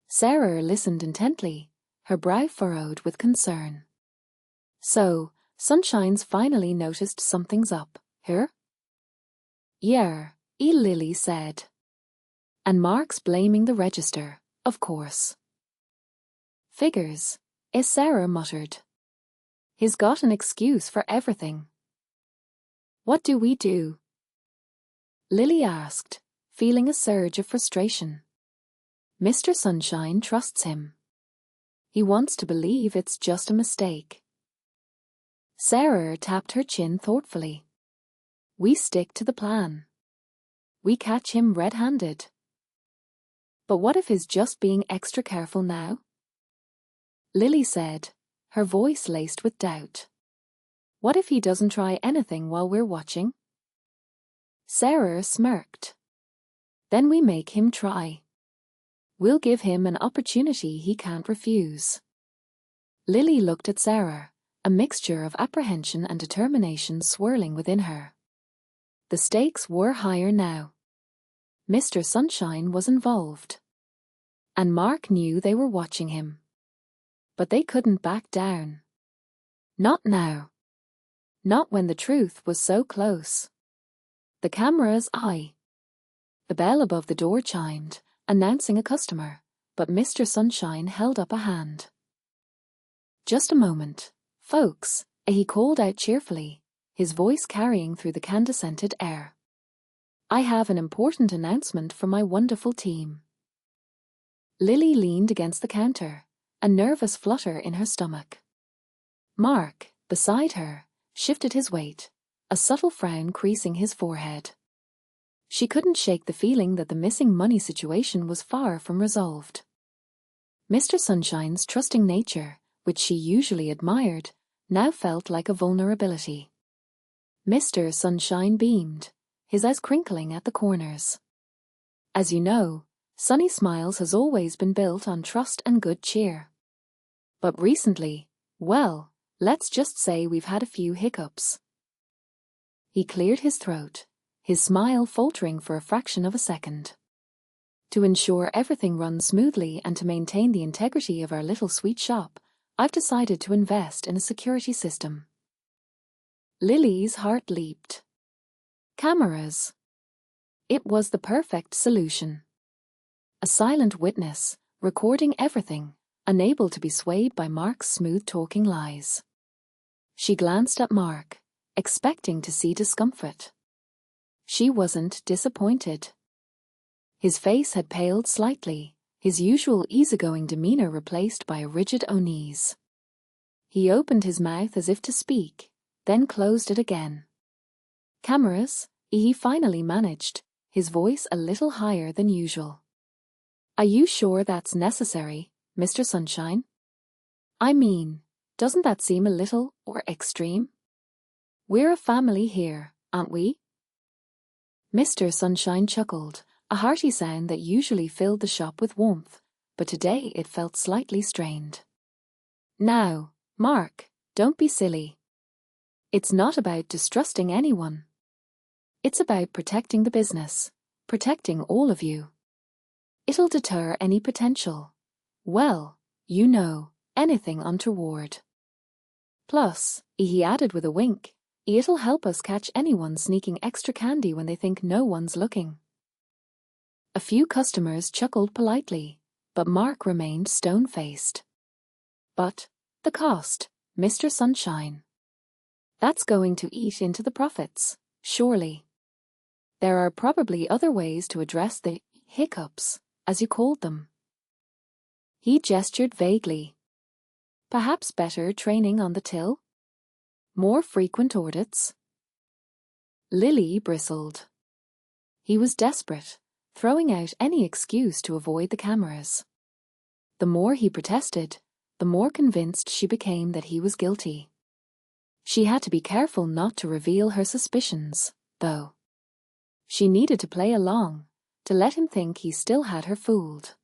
Sarah listened intently, her brow furrowed with concern. So, Sunshine's finally noticed something's up, her? Yeah, Lily said. And Mark's blaming the register, of course. Figures, Sarah muttered. He's got an excuse for everything. What do we do? Lily asked, feeling a surge of frustration. Mr. Sunshine trusts him. He wants to believe it's just a mistake. Sarah tapped her chin thoughtfully. We stick to the plan. We catch him red-handed. But what if he's just being extra careful now? Lily said, her voice laced with doubt. What if he doesn't try anything while we're watching? Sarah smirked. Then we make him try. We'll give him an opportunity he can't refuse. Lily looked at Sarah, a mixture of apprehension and determination swirling within her. The stakes were higher now. Mr. Sunshine was involved. And Mark knew they were watching him. But they couldn't back down. Not now. Not when the truth was so close. The camera's eye. The bell above the door chimed, announcing a customer, but Mr. Sunshine held up a hand. Just a moment, folks, he called out cheerfully, his voice carrying through the condescended air. I have an important announcement for my wonderful team. Lily leaned against the counter, a nervous flutter in her stomach. Mark, beside her, shifted his weight, a subtle frown creasing his forehead. She couldn't shake the feeling that the missing money situation was far from resolved. Mr. Sunshine's trusting nature, which she usually admired, now felt like a vulnerability. Mr. Sunshine beamed, his eyes crinkling at the corners. As you know, Sunny Smiles has always been built on trust and good cheer. But recently, well, let's just say we've had a few hiccups. He cleared his throat, his smile faltering for a fraction of a second. To ensure everything runs smoothly and to maintain the integrity of our little sweet shop, I've decided to invest in a security system. Lily's heart leaped. Cameras. It was the perfect solution. A silent witness, recording everything, unable to be swayed by Mark's smooth-talking lies. She glanced at Mark, expecting to see discomfort. She wasn't disappointed. His face had paled slightly, his usual easygoing demeanor replaced by a rigid unease. He opened his mouth as if to speak, then closed it again. Cameras, he finally managed, his voice a little higher than usual. Are you sure that's necessary, Mr. Sunshine? I mean, doesn't that seem a little or extreme? We're a family here, aren't we? Mr. Sunshine chuckled, a hearty sound that usually filled the shop with warmth, but today it felt slightly strained. Now, Mark, don't be silly. It's not about distrusting anyone. It's about protecting the business, protecting all of you. It'll deter any potential, well, you know, anything untoward. Plus, he added with a wink, it'll help us catch anyone sneaking extra candy when they think no one's looking. A few customers chuckled politely, but Mark remained stone-faced. But, the cost, Mr. Sunshine. That's going to eat into the profits, surely. There are probably other ways to address the hiccups, as you called them. He gestured vaguely. Perhaps better training on the till? More frequent audits? Lily bristled. He was desperate, throwing out any excuse to avoid the cameras. The more he protested, the more convinced she became that he was guilty. She had to be careful not to reveal her suspicions, though. She needed to play along, to let him think he still had her fooled.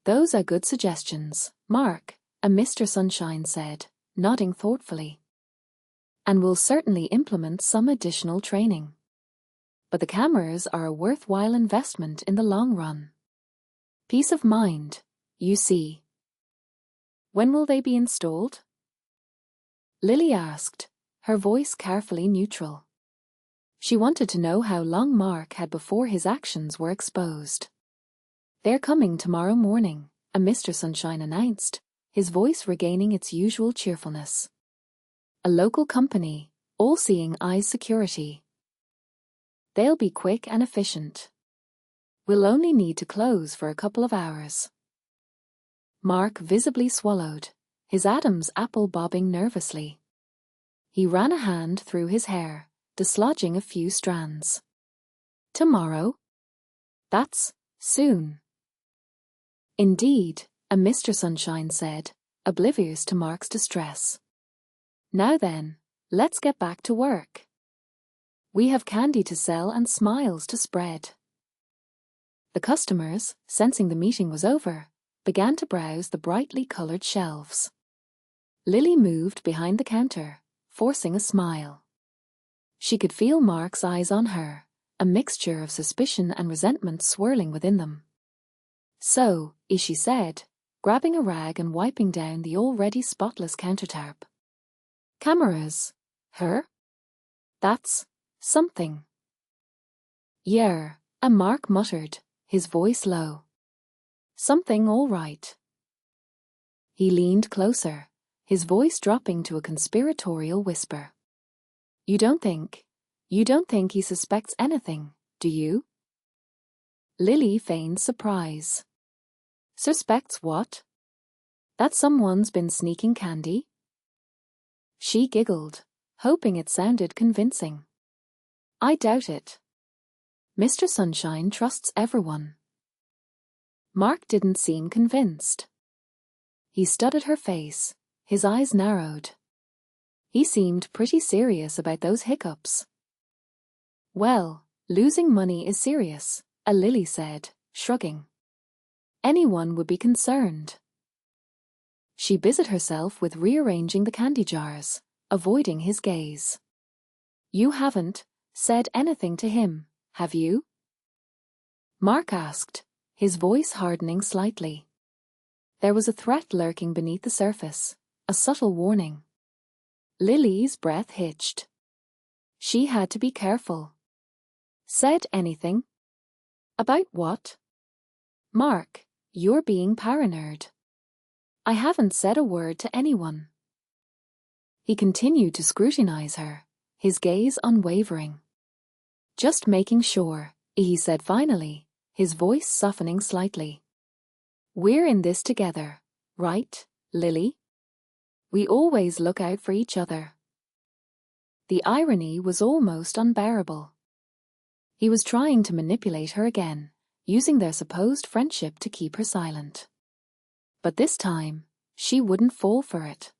Those are good suggestions, Mark, Mr. Sunshine said, nodding thoughtfully. And we'll certainly implement some additional training. But the cameras are a worthwhile investment in the long run. Peace of mind, you see. When will they be installed? Lily asked, her voice carefully neutral. She wanted to know how long Mark had before his actions were exposed. They're coming tomorrow morning, Mr. Sunshine announced, his voice regaining its usual cheerfulness. A local company, All-Seeing Eyes Security. They'll be quick and efficient. We'll only need to close for a couple of hours. Mark visibly swallowed, his Adam's apple bobbing nervously. He ran a hand through his hair, dislodging a few strands. Tomorrow? That's soon. Indeed, a Mr. Sunshine said, oblivious to Mark's distress. Now then, let's get back to work. We have candy to sell and smiles to spread. The customers, sensing the meeting was over, began to browse the brightly colored shelves. Lily moved behind the counter, forcing a smile. She could feel Mark's eyes on her, a mixture of suspicion and resentment swirling within them. So, she said, grabbing a rag and wiping down the already spotless countertop. Cameras. Her? That's something. Yeah, a Mark muttered, his voice low. Something all right. He leaned closer, his voice dropping to a conspiratorial whisper. You don't think he suspects anything, do you? Lily feigned surprise. Suspects what? That someone's been sneaking candy? She giggled, hoping it sounded convincing. I doubt it. Mr. Sunshine trusts everyone. Mark didn't seem convinced. He studied her face, his eyes narrowed. He seemed pretty serious about those hiccups. Well, losing money is serious, a Lily said, shrugging. Anyone would be concerned. She busied herself with rearranging the candy jars, avoiding his gaze. You haven't said anything to him, have you? Mark asked, his voice hardening slightly. There was a threat lurking beneath the surface, a subtle warning. Lily's breath hitched. She had to be careful. Said anything? About what? Mark, you're being paranoid. I haven't said a word to anyone. He continued to scrutinize her, his gaze unwavering. Just making sure, he said finally, his voice softening slightly. We're in this together, right, Lily? We always look out for each other. The irony was almost unbearable. He was trying to manipulate her again, using their supposed friendship to keep her silent. But this time, she wouldn't fall for it.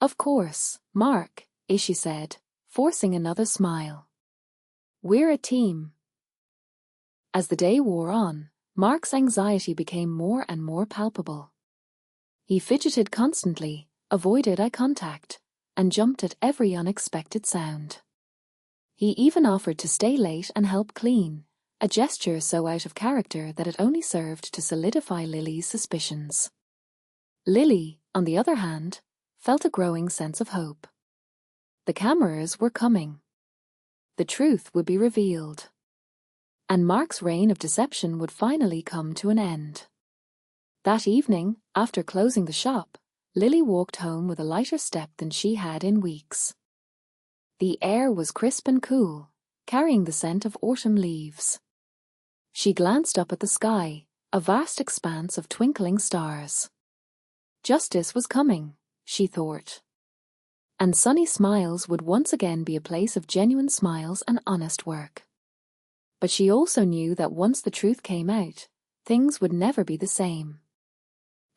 Of course, Mark, she said, forcing another smile. We're a team. As the day wore on, Mark's anxiety became more and more palpable. He fidgeted constantly, avoided eye contact, and jumped at every unexpected sound. He even offered to stay late and help clean, a gesture so out of character that it only served to solidify Lily's suspicions. Lily, on the other hand, felt a growing sense of hope. The cameras were coming. The truth would be revealed. And Mark's reign of deception would finally come to an end. That evening, after closing the shop, Lily walked home with a lighter step than she had in weeks. The air was crisp and cool, carrying the scent of autumn leaves. She glanced up at the sky, a vast expanse of twinkling stars. Justice was coming, she thought. And Sunny Smiles would once again be a place of genuine smiles and honest work. But she also knew that once the truth came out, things would never be the same.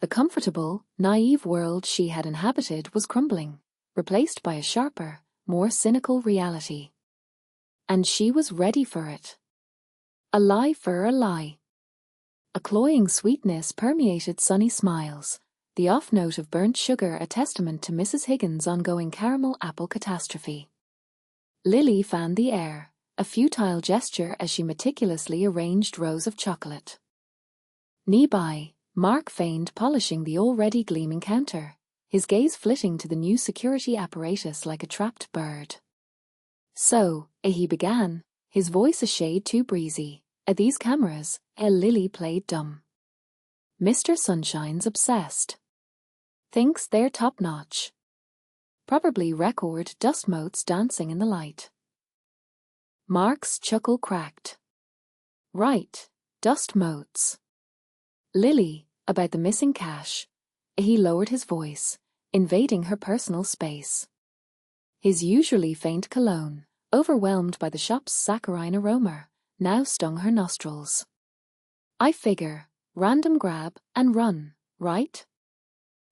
The comfortable, naive world she had inhabited was crumbling, replaced by a sharper, more cynical reality. And she was ready for it. A lie for a lie. A cloying sweetness permeated Sunny Smiles, the off note of burnt sugar a testament to Mrs. Higgins' ongoing caramel apple catastrophe. Lily fanned the air, a futile gesture as she meticulously arranged rows of chocolate. Nearby, Mark feigned polishing the already gleaming counter, his gaze flitting to the new security apparatus like a trapped bird. So, he began, his voice a shade too breezy. At these cameras, Lily played dumb. Mr. Sunshine's obsessed. Thinks they're top-notch. Probably record dust motes dancing in the light. Mark's chuckle cracked. Right, dust motes. Lily, about the missing cash. He lowered his voice, invading her personal space. His usually faint cologne, overwhelmed by the shop's saccharine aroma, now stung her nostrils. I figure, random grab and run, right?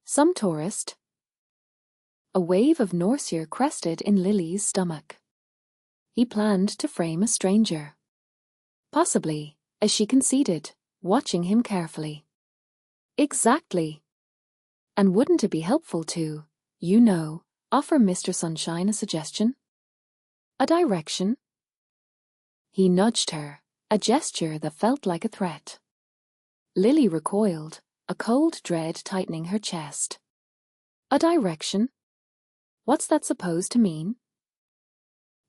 Some tourist. A wave of nausea crested in Lily's stomach. He planned to frame a stranger. Possibly, as she conceded, watching him carefully. Exactly. And wouldn't it be helpful to, offer Mr. Sunshine a suggestion? A direction? He nudged her, a gesture that felt like a threat. Lily recoiled, a cold dread tightening her chest. A direction? What's that supposed to mean?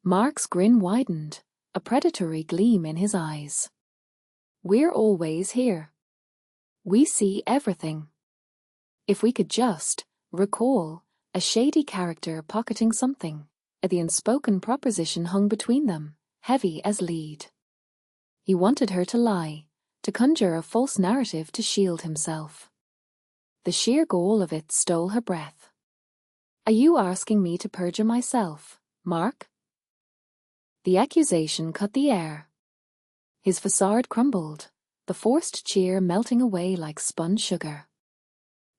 Mark's grin widened, a predatory gleam in his eyes. We're always here. We see everything. If we could just recall a shady character pocketing something, the unspoken proposition hung between them, heavy as lead. He wanted her to lie, to conjure a false narrative to shield himself. The sheer gall of it stole her breath. Are you asking me to perjure myself, Mark? The accusation cut the air. His facade crumbled, the forced cheer melting away like spun sugar.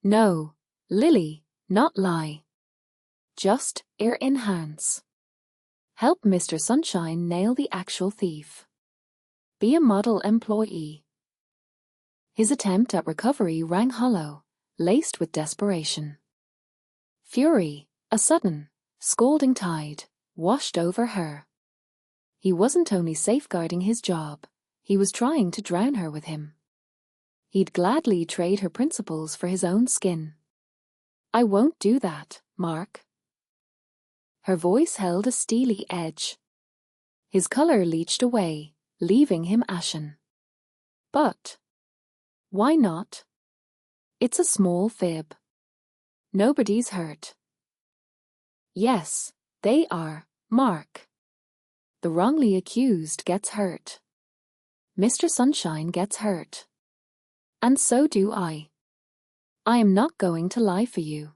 No, Lily, not lie. Just enhance. Help Mr. Sunshine nail the actual thief. Be a model employee. His attempt at recovery rang hollow, laced with desperation. Fury, a sudden, scalding tide, washed over her. He wasn't only safeguarding his job, he was trying to drown her with him. He'd gladly trade her principles for his own skin. I won't do that, Mark. Her voice held a steely edge. His color leached away, leaving him ashen. But why not? It's a small fib. Nobody's hurt. Yes, they are, Mark. The wrongly accused gets hurt. Mr. Sunshine gets hurt. And so do I. I am not going to lie for you.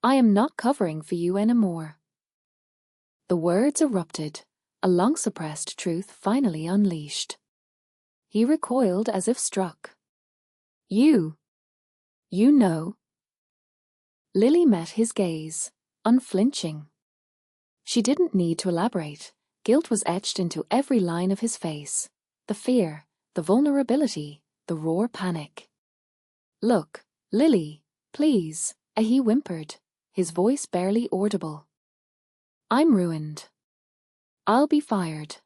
I am not covering for you anymore. The words erupted, a long-suppressed truth finally unleashed. He recoiled as if struck. You know. Lily met his gaze, unflinching. She didn't need to elaborate. Guilt was etched into every line of his face. The fear, the vulnerability, the raw panic. Look, Lily, please, he whimpered, his voice barely audible. I'm ruined. I'll be fired.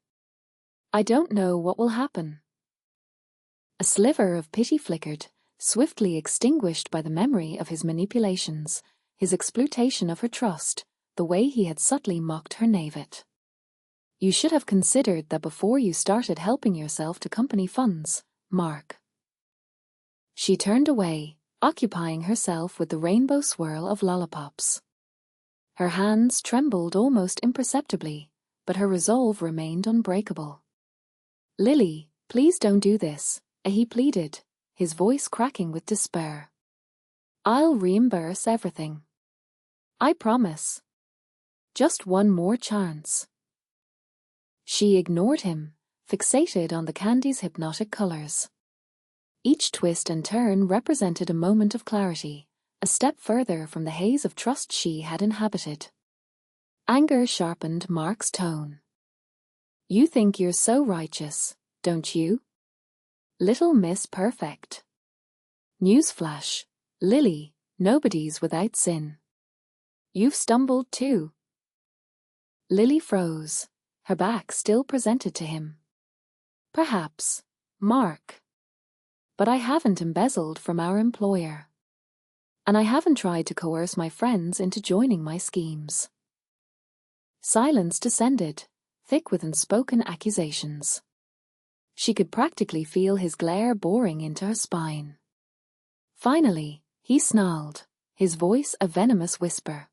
I don't know what will happen. A sliver of pity flickered, swiftly extinguished by the memory of his manipulations, his exploitation of her trust, the way he had subtly mocked her naivete. You should have considered that before you started helping yourself to company funds, Mark. She turned away, occupying herself with the rainbow swirl of lollipops. Her hands trembled almost imperceptibly, but her resolve remained unbreakable. Lily, please don't do this, he pleaded, his voice cracking with despair. I'll reimburse everything. I promise. Just one more chance. She ignored him, fixated on the candy's hypnotic colors. Each twist and turn represented a moment of clarity, a step further from the haze of trust she had inhabited. Anger sharpened Mark's tone. You think you're so righteous, don't you? Little Miss Perfect. Newsflash, Lily, nobody's without sin. You've stumbled too. Lily froze, her back still presented to him. Perhaps, Mark. But I haven't embezzled from our employer. And I haven't tried to coerce my friends into joining my schemes. Silence descended, thick with unspoken accusations. She could practically feel his glare boring into her spine. Finally, he snarled, his voice a venomous whisper.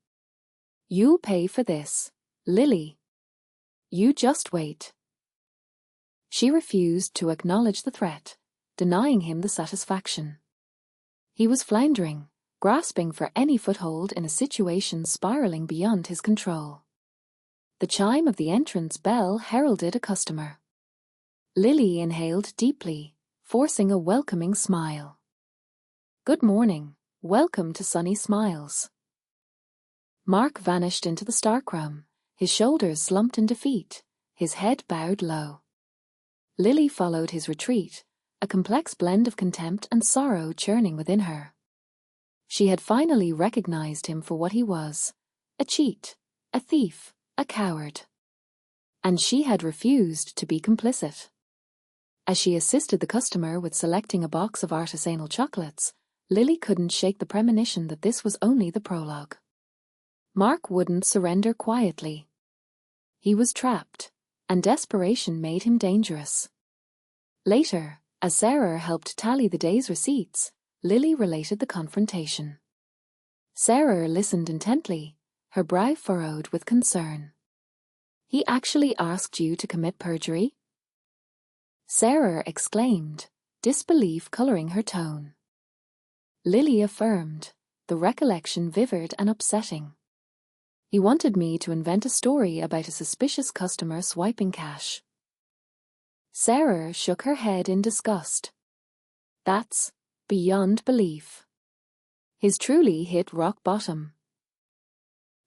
"You'll pay for this, Lily. You just wait." She refused to acknowledge the threat, denying him the satisfaction. He was floundering, grasping for any foothold in a situation spiraling beyond his control. The chime of the entrance bell heralded a customer. Lily inhaled deeply, forcing a welcoming smile. "Good morning, welcome to Sunny Smiles." Mark vanished into the starkroom, his shoulders slumped in defeat, his head bowed low. Lily followed his retreat, a complex blend of contempt and sorrow churning within her. She had finally recognized him for what he was: a cheat, a thief, a coward. And she had refused to be complicit. As she assisted the customer with selecting a box of artisanal chocolates, Lily couldn't shake the premonition that this was only the prologue. Mark wouldn't surrender quietly. He was trapped, and desperation made him dangerous. Later, as Sarah helped tally the day's receipts, Lily related the confrontation. Sarah listened intently, her brow furrowed with concern. "He actually asked you to commit perjury?" Sarah exclaimed, disbelief coloring her tone. Lily affirmed, the recollection vivid and upsetting. "He wanted me to invent a story about a suspicious customer swiping cash." Sarah shook her head in disgust. "That's beyond belief. He's truly hit rock bottom."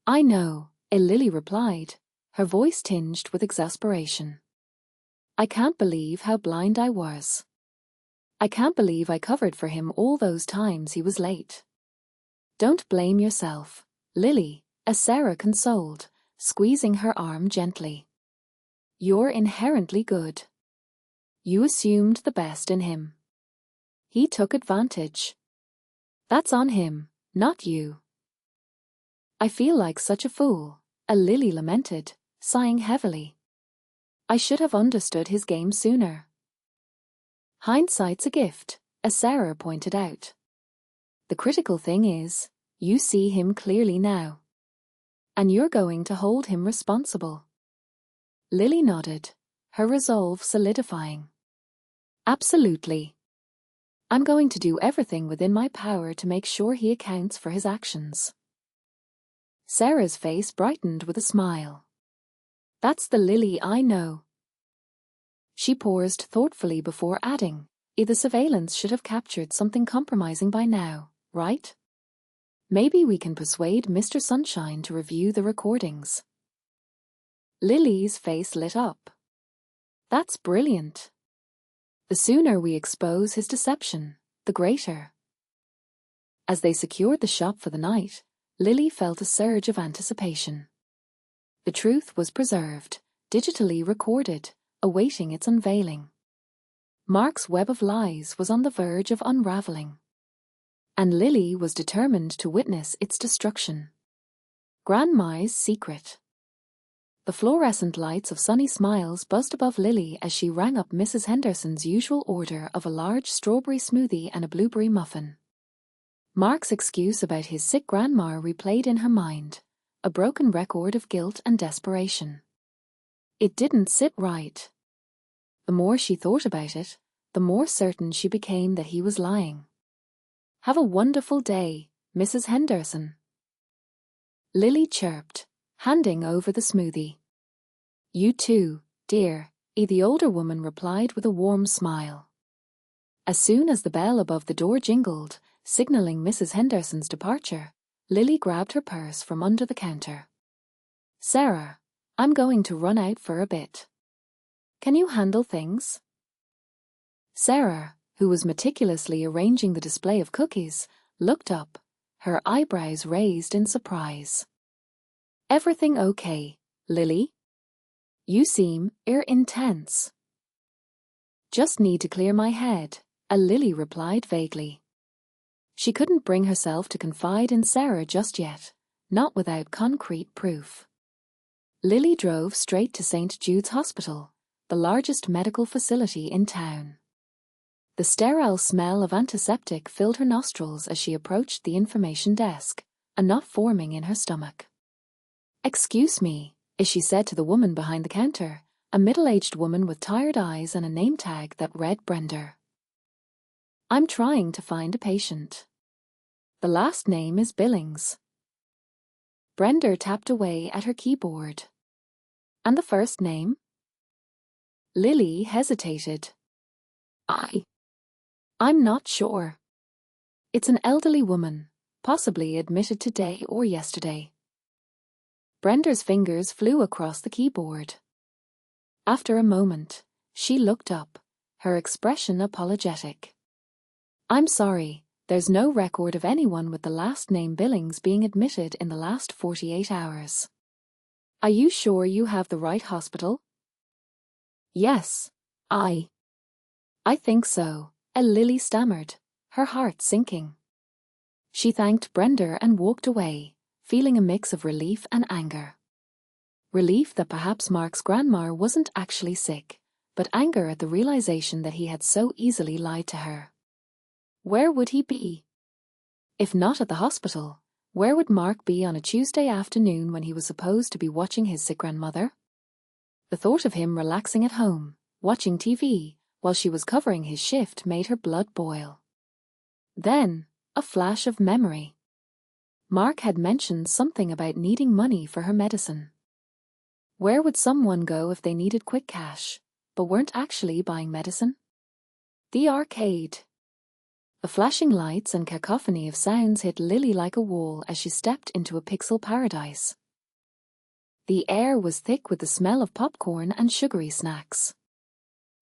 "I know," Lily replied, her voice tinged with exasperation. "I can't believe how blind I was. I can't believe I covered for him all those times he was late." "Don't blame yourself, Lily," as Sarah consoled, squeezing her arm gently. "You're inherently good. You assumed the best in him. He took advantage. That's on him, not you." "I feel like such a fool," Lily lamented, sighing heavily. "I should have understood his game sooner." "Hindsight's a gift," as Sarah pointed out. "The critical thing is, you see him clearly now. And you're going to hold him responsible." Lily nodded, her resolve solidifying. "Absolutely. I'm going to do everything within my power to make sure he accounts for his actions." Sarah's face brightened with a smile. "That's the Lily I know." She paused thoughtfully before adding, "The surveillance should have captured something compromising by now, right? Maybe we can persuade Mr. Sunshine to review the recordings." Lily's face lit up. "That's brilliant. The sooner we expose his deception, the greater." As they secured the shop for the night, Lily felt a surge of anticipation. The truth was preserved, digitally recorded, awaiting its unveiling. Mark's web of lies was on the verge of unraveling. And Lily was determined to witness its destruction. Grandma's secret. The fluorescent lights of Sunny Smiles buzzed above Lily as she rang up Mrs. Henderson's usual order of a large strawberry smoothie and a blueberry muffin. Mark's excuse about his sick grandma replayed in her mind, a broken record of guilt and desperation. It didn't sit right. The more she thought about it, the more certain she became that he was lying. "Have a wonderful day, Mrs. Henderson," Lily chirped, handing over the smoothie. "You too, dear," the older woman replied with a warm smile. As soon as the bell above the door jingled, signaling Mrs. Henderson's departure, Lily grabbed her purse from under the counter. "Sarah, I'm going to run out for a bit. Can you handle things?" Sarah, who was meticulously arranging the display of cookies, looked up, her eyebrows raised in surprise. "Everything okay, Lily? You seem intense." "Just need to clear my head," Lily replied vaguely. She couldn't bring herself to confide in Sarah just yet, not without concrete proof. Lily drove straight to St. Jude's Hospital, the largest medical facility in town. The sterile smell of antiseptic filled her nostrils as she approached the information desk, a knot forming in her stomach. "Excuse me," she said to the woman behind the counter, a middle-aged woman with tired eyes and a name tag that read Brender. "I'm trying to find a patient. The last name is Billings." Brender tapped away at her keyboard. "And the first name?" Lily hesitated. I'm not sure. It's an elderly woman, possibly admitted today or yesterday." Brender's fingers flew across the keyboard. After a moment, she looked up, her expression apologetic. "I'm sorry, there's no record of anyone with the last name Billings being admitted in the last 48 hours. Are you sure you have the right hospital?" "Yes, I think so," Lily stammered, her heart sinking. She thanked Brender and walked away, feeling a mix of relief and anger. Relief that perhaps Mark's grandma wasn't actually sick, but anger at the realization that he had so easily lied to her. Where would he be? If not at the hospital, where would Mark be on a Tuesday afternoon when he was supposed to be watching his sick grandmother? The thought of him relaxing at home, watching TV, while she was covering his shift made her blood boil. Then, a flash of memory. Mark had mentioned something about needing money for her medicine. Where would someone go if they needed quick cash, but weren't actually buying medicine? The arcade. The flashing lights and cacophony of sounds hit Lily like a wall as she stepped into a pixel paradise. The air was thick with the smell of popcorn and sugary snacks.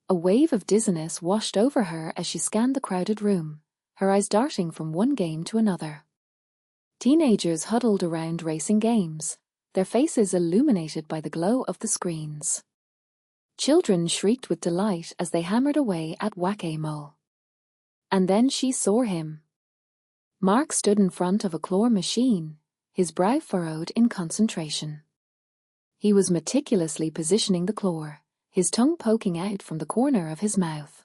A wave of dizziness washed over her as she scanned the crowded room, her eyes darting from one game to another. Teenagers huddled around racing games, their faces illuminated by the glow of the screens. Children shrieked with delight as they hammered away at whack-a-mole. And then she saw him. Mark stood in front of a claw machine, his brow furrowed in concentration. He was meticulously positioning the claw, his tongue poking out from the corner of his mouth.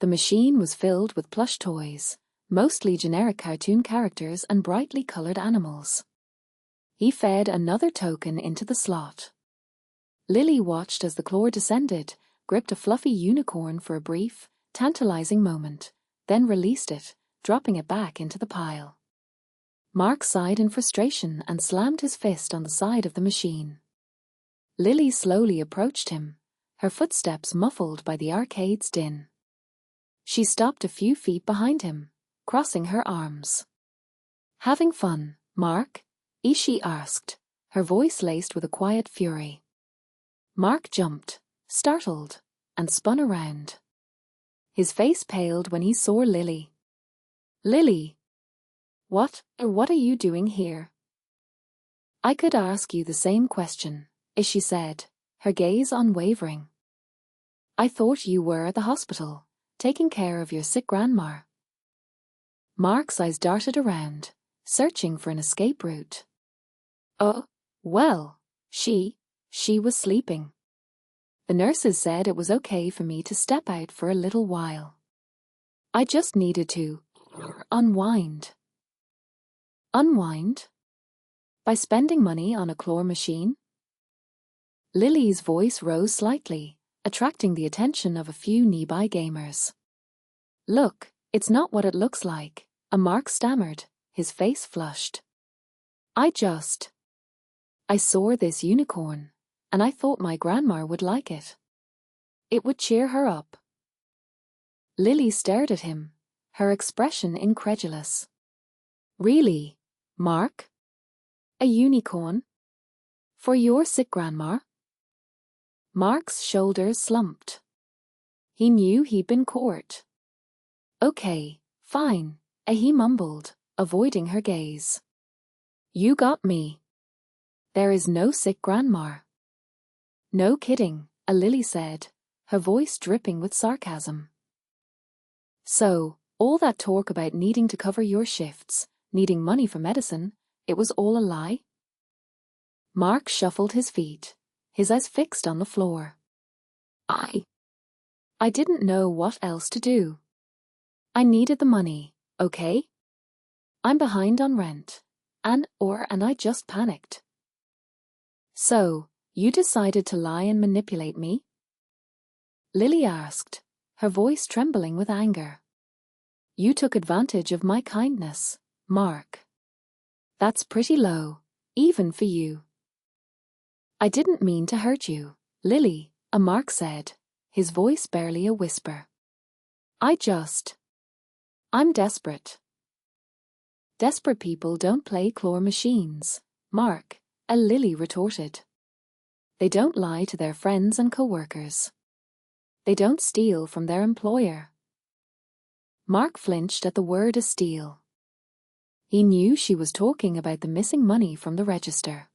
The machine was filled with plush toys, mostly generic cartoon characters and brightly colored animals. He fed another token into the slot. Lily watched as the claw descended, gripped a fluffy unicorn for a brief, tantalizing moment, then released it, dropping it back into the pile. Mark sighed in frustration and slammed his fist on the side of the machine. Lily slowly approached him, her footsteps muffled by the arcade's din. She stopped a few feet behind him, crossing her arms. "Having fun, Mark?" she asked, her voice laced with a quiet fury. Mark jumped, startled, and spun around. His face paled when he saw Lily. "Lily! What are you doing here?" "I could ask you the same question," she said, her gaze unwavering. "I thought you were at the hospital, taking care of your sick grandma." Mark's eyes darted around, searching for an escape route. "Oh, well, she was sleeping. The nurses said it was okay for me to step out for a little while. I just needed to unwind." "Unwind? By spending money on a claw machine?" Lily's voice rose slightly, attracting the attention of a few nearby gamers. "Look, it's not what it looks like," Mark stammered, his face flushed. I saw this unicorn, and I thought my grandma would like it. It would cheer her up." Lily stared at him, her expression incredulous. "Really, Mark? A unicorn? For your sick grandma?" Mark's shoulders slumped. He knew he'd been caught. "Okay, fine," he mumbled, avoiding her gaze. "You got me. There is no sick grandma." "No kidding," Lily said, her voice dripping with sarcasm. "So, all that talk about needing to cover your shifts, needing money for medicine, it was all a lie?" Mark shuffled his feet, his eyes fixed on the floor. I didn't know what else to do. I needed the money, okay? I'm behind on rent. And I just panicked. So, you decided to lie and manipulate me? Lily asked, her voice trembling with anger. You took advantage of my kindness, Mark. That's pretty low, even for you. I didn't mean to hurt you, Lily, Mark said, his voice barely a whisper. I'm desperate. Desperate people don't play claw machines, Mark, Lily retorted. They don't lie to their friends and co-workers. They don't steal from their employer. Mark flinched at the word steal. He knew she was talking about the missing money from the register.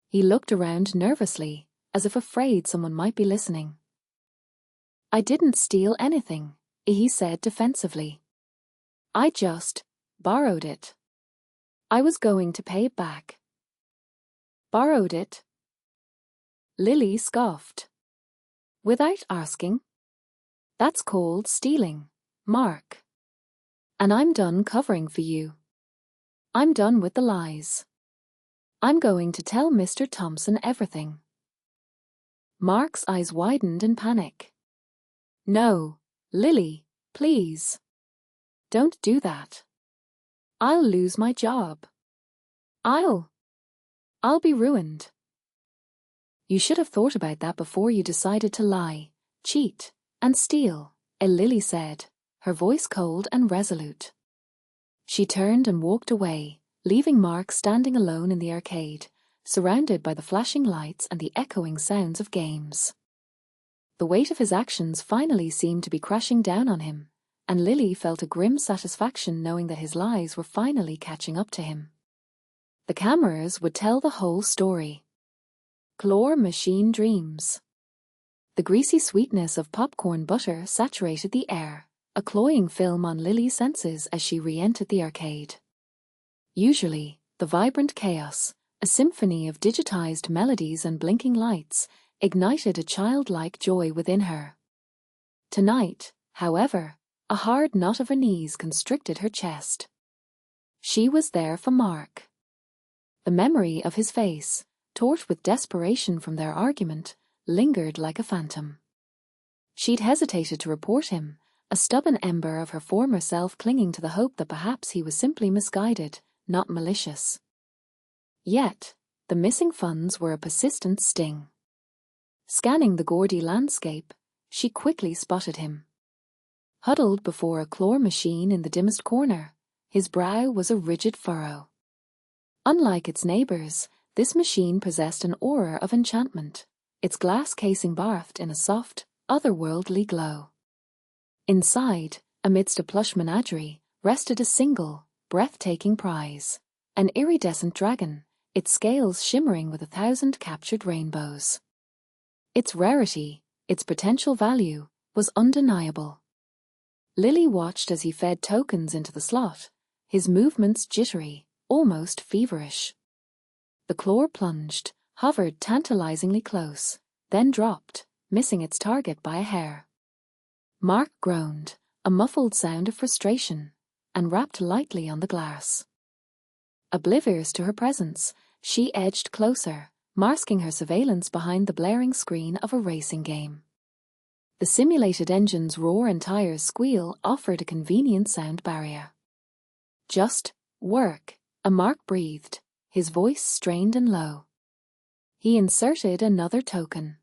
He looked around nervously, as if afraid someone might be listening. I didn't steal anything, he said defensively. I just borrowed it. I was going to pay it back. Borrowed it? Lily scoffed. Without asking? That's called stealing, Mark. And I'm done covering for you. I'm done with the lies. I'm going to tell Mr. Thompson everything. Mark's eyes widened in panic. No, Lily, please. Don't do that. I'll lose my job. I'll be ruined. You should have thought about that before you decided to lie, cheat, and steal, Lily said, her voice cold and resolute. She turned and walked away, leaving Mark standing alone in the arcade, surrounded by the flashing lights and the echoing sounds of games. The weight of his actions finally seemed to be crashing down on him, and Lily felt a grim satisfaction knowing that his lies were finally catching up to him. The cameras would tell the whole story. Claw machine dreams. The greasy sweetness of popcorn butter saturated the air, a cloying film on Lily's senses as she re-entered the arcade. Usually, the vibrant chaos, a symphony of digitized melodies and blinking lights, ignited a childlike joy within her. Tonight, however, a hard knot of unease constricted her chest. She was there for Mark. The memory of his face, taut with desperation from their argument, lingered like a phantom. She'd hesitated to report him, a stubborn ember of her former self clinging to the hope that perhaps he was simply misguided, not malicious. Yet, the missing funds were a persistent sting. Scanning the gaudy landscape, she quickly spotted him. Huddled before a claw machine in the dimmest corner, his brow was a rigid furrow. Unlike its neighbors, this machine possessed an aura of enchantment, its glass casing bathed in a soft, otherworldly glow. Inside, amidst a plush menagerie, rested a single, breathtaking prize, an iridescent dragon, its scales shimmering with 1,000 captured rainbows. Its rarity, its potential value, was undeniable. Lily watched as he fed tokens into the slot, his movements jittery, almost feverish. The claw plunged, hovered tantalizingly close, then dropped, missing its target by a hair. Mark groaned, a muffled sound of frustration, and rapped lightly on the glass. Oblivious to her presence, she edged closer, masking her surveillance behind the blaring screen of a racing game. The simulated engine's roar and tires squeal offered a convenient sound barrier. Just work, Mark breathed, his voice strained and low. He inserted another token.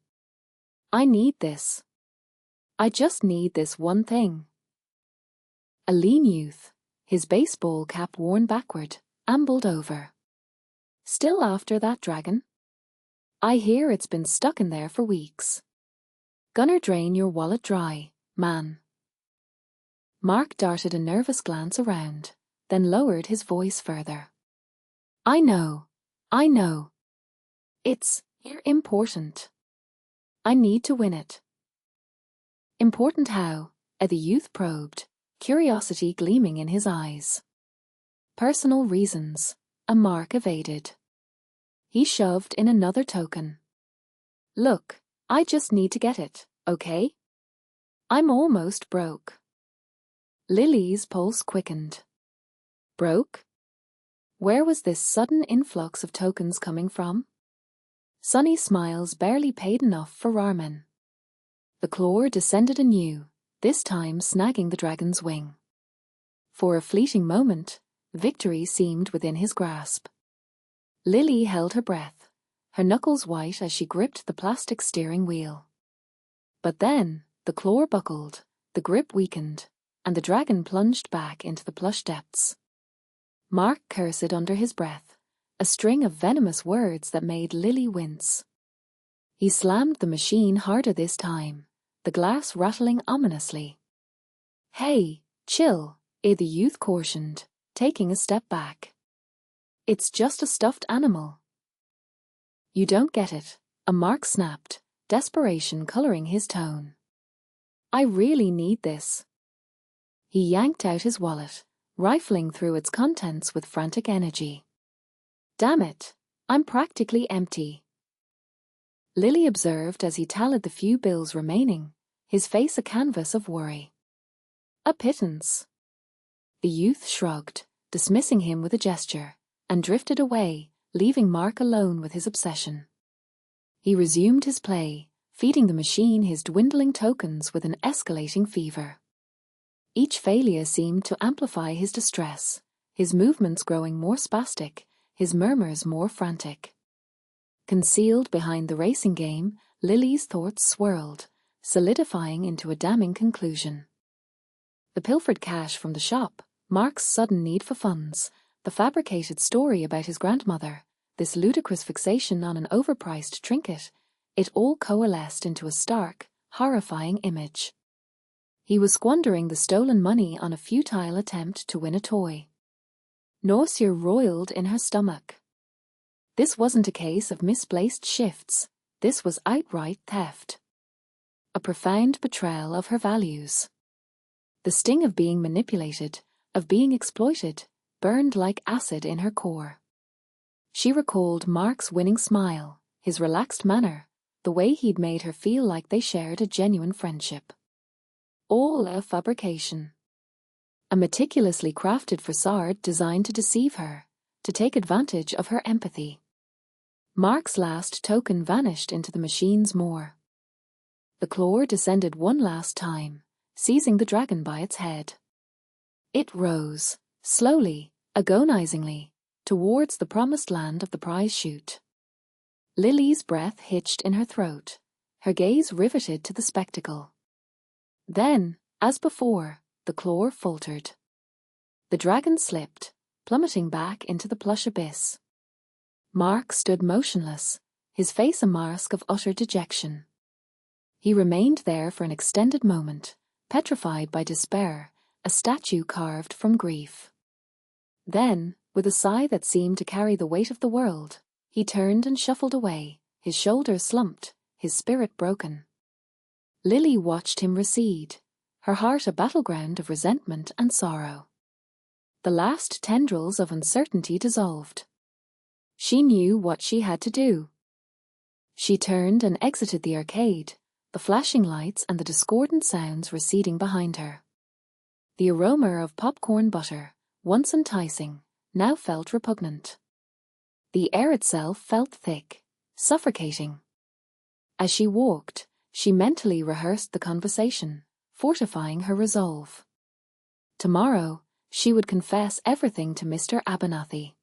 I need this. I just need this one thing. A lean youth, his baseball cap worn backward, ambled over. Still after that dragon? I hear it's been stuck in there for weeks. Gonna drain your wallet dry, man. Mark darted a nervous glance around, then lowered his voice further. I know. It's important. I need to win it. Important how? The youth probed, curiosity gleaming in his eyes. Personal reasons, Mark evaded. He shoved in another token. Look, I just need to get it, okay? I'm almost broke. Lily's pulse quickened. Broke? Where was this sudden influx of tokens coming from? Sunny Smiles barely paid enough for ramen. The claw descended anew, this time snagging the dragon's wing. For a fleeting moment, victory seemed within his grasp. Lily held her breath, her knuckles white as she gripped the plastic steering wheel. But then, the claw buckled, the grip weakened, and the dragon plunged back into the plush depths. Mark cursed under his breath, a string of venomous words that made Lily wince. He slammed the machine harder this time, the glass rattling ominously. "Hey, chill," the youth cautioned, taking a step back. "It's just a stuffed animal." "You don't get it," a Mark snapped, desperation coloring his tone. "I really need this." He yanked out his wallet, rifling through its contents with frantic energy. "Damn it, I'm practically empty." Lily observed as he tallied the few bills remaining, his face a canvas of worry. "A pittance." The youth shrugged, dismissing him with a gesture, and drifted away, leaving Mark alone with his obsession. He resumed his play, feeding the machine his dwindling tokens with an escalating fever. Each failure seemed to amplify his distress, his movements growing more spastic, his murmurs more frantic. Concealed behind the racing game, Lily's thoughts swirled, solidifying into a damning conclusion. The pilfered cash from the shop, Mark's sudden need for funds, the fabricated story about his grandmother, this ludicrous fixation on an overpriced trinket, it all coalesced into a stark, horrifying image. He was squandering the stolen money on a futile attempt to win a toy. Nausea roiled in her stomach. This wasn't a case of misplaced shifts, this was outright theft. A profound betrayal of her values. The sting of being manipulated, of being exploited, burned like acid in her core. She recalled Mark's winning smile, his relaxed manner, the way he'd made her feel like they shared a genuine friendship. All a fabrication. A meticulously crafted facade designed to deceive her, to take advantage of her empathy. Mark's last token vanished into the machine's maw. The claw descended one last time, seizing the dragon by its head. It rose, slowly, agonizingly, towards the promised land of the prize chute. Lily's breath hitched in her throat, her gaze riveted to the spectacle. Then, as before, the claw faltered. The dragon slipped, plummeting back into the plush abyss. Mark stood motionless, his face a mask of utter dejection. He remained there for an extended moment, petrified by despair, a statue carved from grief. Then, with a sigh that seemed to carry the weight of the world, he turned and shuffled away, his shoulders slumped, his spirit broken. Lily watched him recede, her heart a battleground of resentment and sorrow. The last tendrils of uncertainty dissolved. She knew what she had to do. She turned and exited the arcade, the flashing lights and the discordant sounds receding behind her. The aroma of popcorn butter, once enticing, now felt repugnant. The air itself felt thick, suffocating. As she walked, she mentally rehearsed the conversation, fortifying her resolve. Tomorrow, she would confess everything to Mr. Abernathy.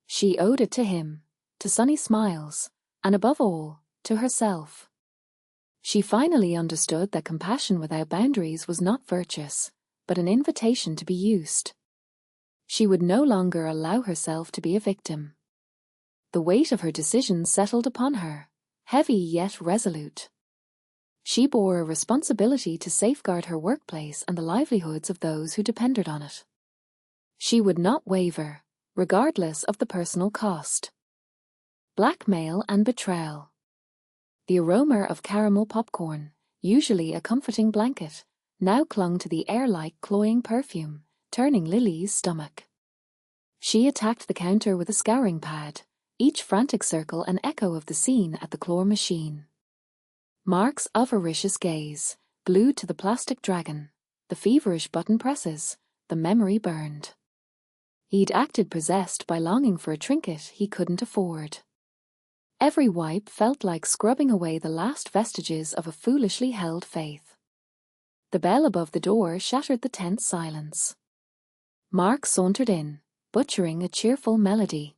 She owed it to him, to Sunny Smiles, and above all, to herself. She finally understood that compassion without boundaries was not virtuous, but an invitation to be used. She would no longer allow herself to be a victim. The weight of her decision settled upon her, heavy yet resolute. She bore a responsibility to safeguard her workplace and the livelihoods of those who depended on it. She would not waver, regardless of the personal cost. Blackmail and betrayal. The aroma of caramel popcorn, usually a comforting blanket, now clung to the air-like cloying perfume, turning Lily's stomach. She attacked the counter with a scouring pad, each frantic circle an echo of the scene at the claw machine. Mark's avaricious gaze, glued to the plastic dragon, the feverish button presses, the memory burned. He'd acted possessed by longing for a trinket he couldn't afford. Every wipe felt like scrubbing away the last vestiges of a foolishly held faith. The bell above the door shattered the tense silence. Mark sauntered in, butchering a cheerful melody.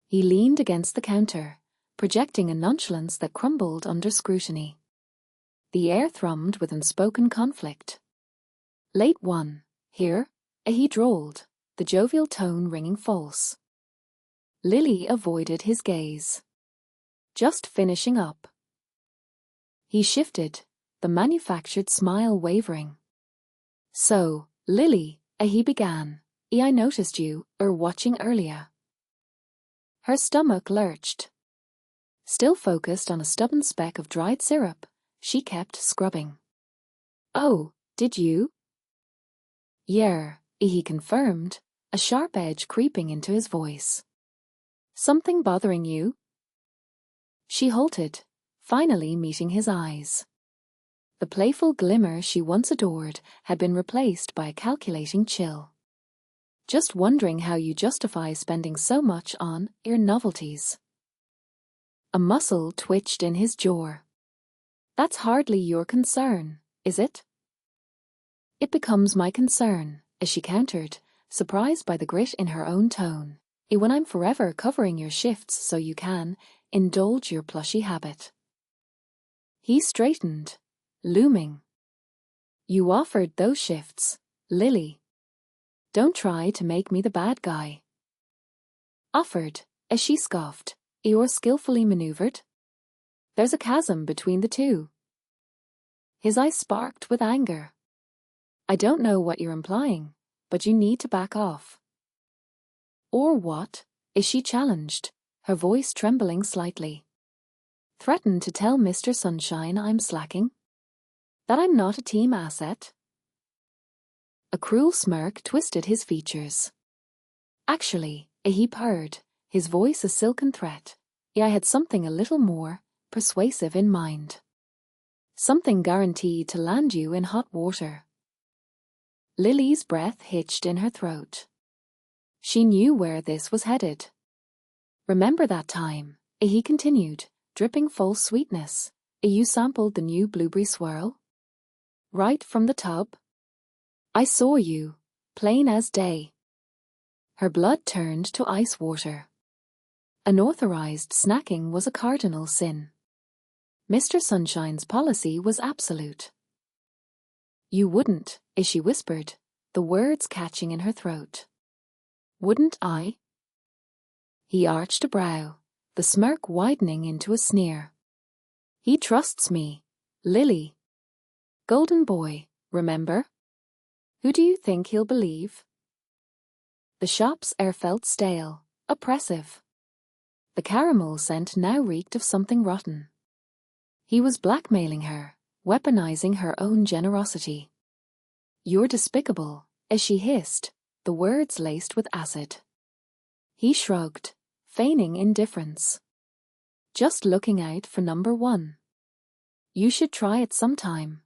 He leaned against the counter, projecting a nonchalance that crumbled under scrutiny. The air thrummed with unspoken conflict. "Late one, here," he drawled, the jovial tone ringing false. Lily avoided his gaze. "Just finishing up." He shifted, the manufactured smile wavering. "So, Lily," he began, "I noticed you watching earlier." Her stomach lurched. Still focused on a stubborn speck of dried syrup, she kept scrubbing. "Oh, did you?" "Yeah," he confirmed, a sharp edge creeping into his voice. "Something bothering you?" She halted, finally meeting his eyes. The playful glimmer she once adored had been replaced by a calculating chill. "Just wondering how you justify spending so much on your novelties." A muscle twitched in his jaw. "That's hardly your concern, is it?" "It becomes my concern," as she countered, surprised by the grit in her own tone. "When I'm forever covering your shifts so you can indulge your plushy habit." He straightened, looming. "You offered those shifts, Lily. Don't try to make me the bad guy." "Offered," as she scoffed, "or skillfully maneuvered? There's a chasm between the two." His eyes sparked with anger. "I don't know what you're implying, but you need to back off." "Or what?" she challenged, her voice trembling slightly. "Threaten to tell Mr. Sunshine I'm slacking? That I'm not a team asset?" A cruel smirk twisted his features. "Actually," he purred, his voice a silken threat, "I had something a little more persuasive in mind. Something guaranteed to land you in hot water." Lily's breath hitched in her throat. She knew where this was headed. "Remember that time," he continued, dripping false sweetness, "you sampled the new blueberry swirl? Right from the tub? I saw you, plain as day." Her blood turned to ice water. Unauthorized snacking was a cardinal sin. Mr. Sunshine's policy was absolute. "You wouldn't," she whispered, the words catching in her throat. "Wouldn't I?" He arched a brow, the smirk widening into a sneer. "He trusts me, Lily. Golden boy, remember? Who do you think he'll believe?" The shop's air felt stale, oppressive. The caramel scent now reeked of something rotten. He was blackmailing her, weaponizing her own generosity. "You're despicable," as she hissed, the words laced with acid. He shrugged, feigning indifference. "Just looking out for number one. You should try it sometime."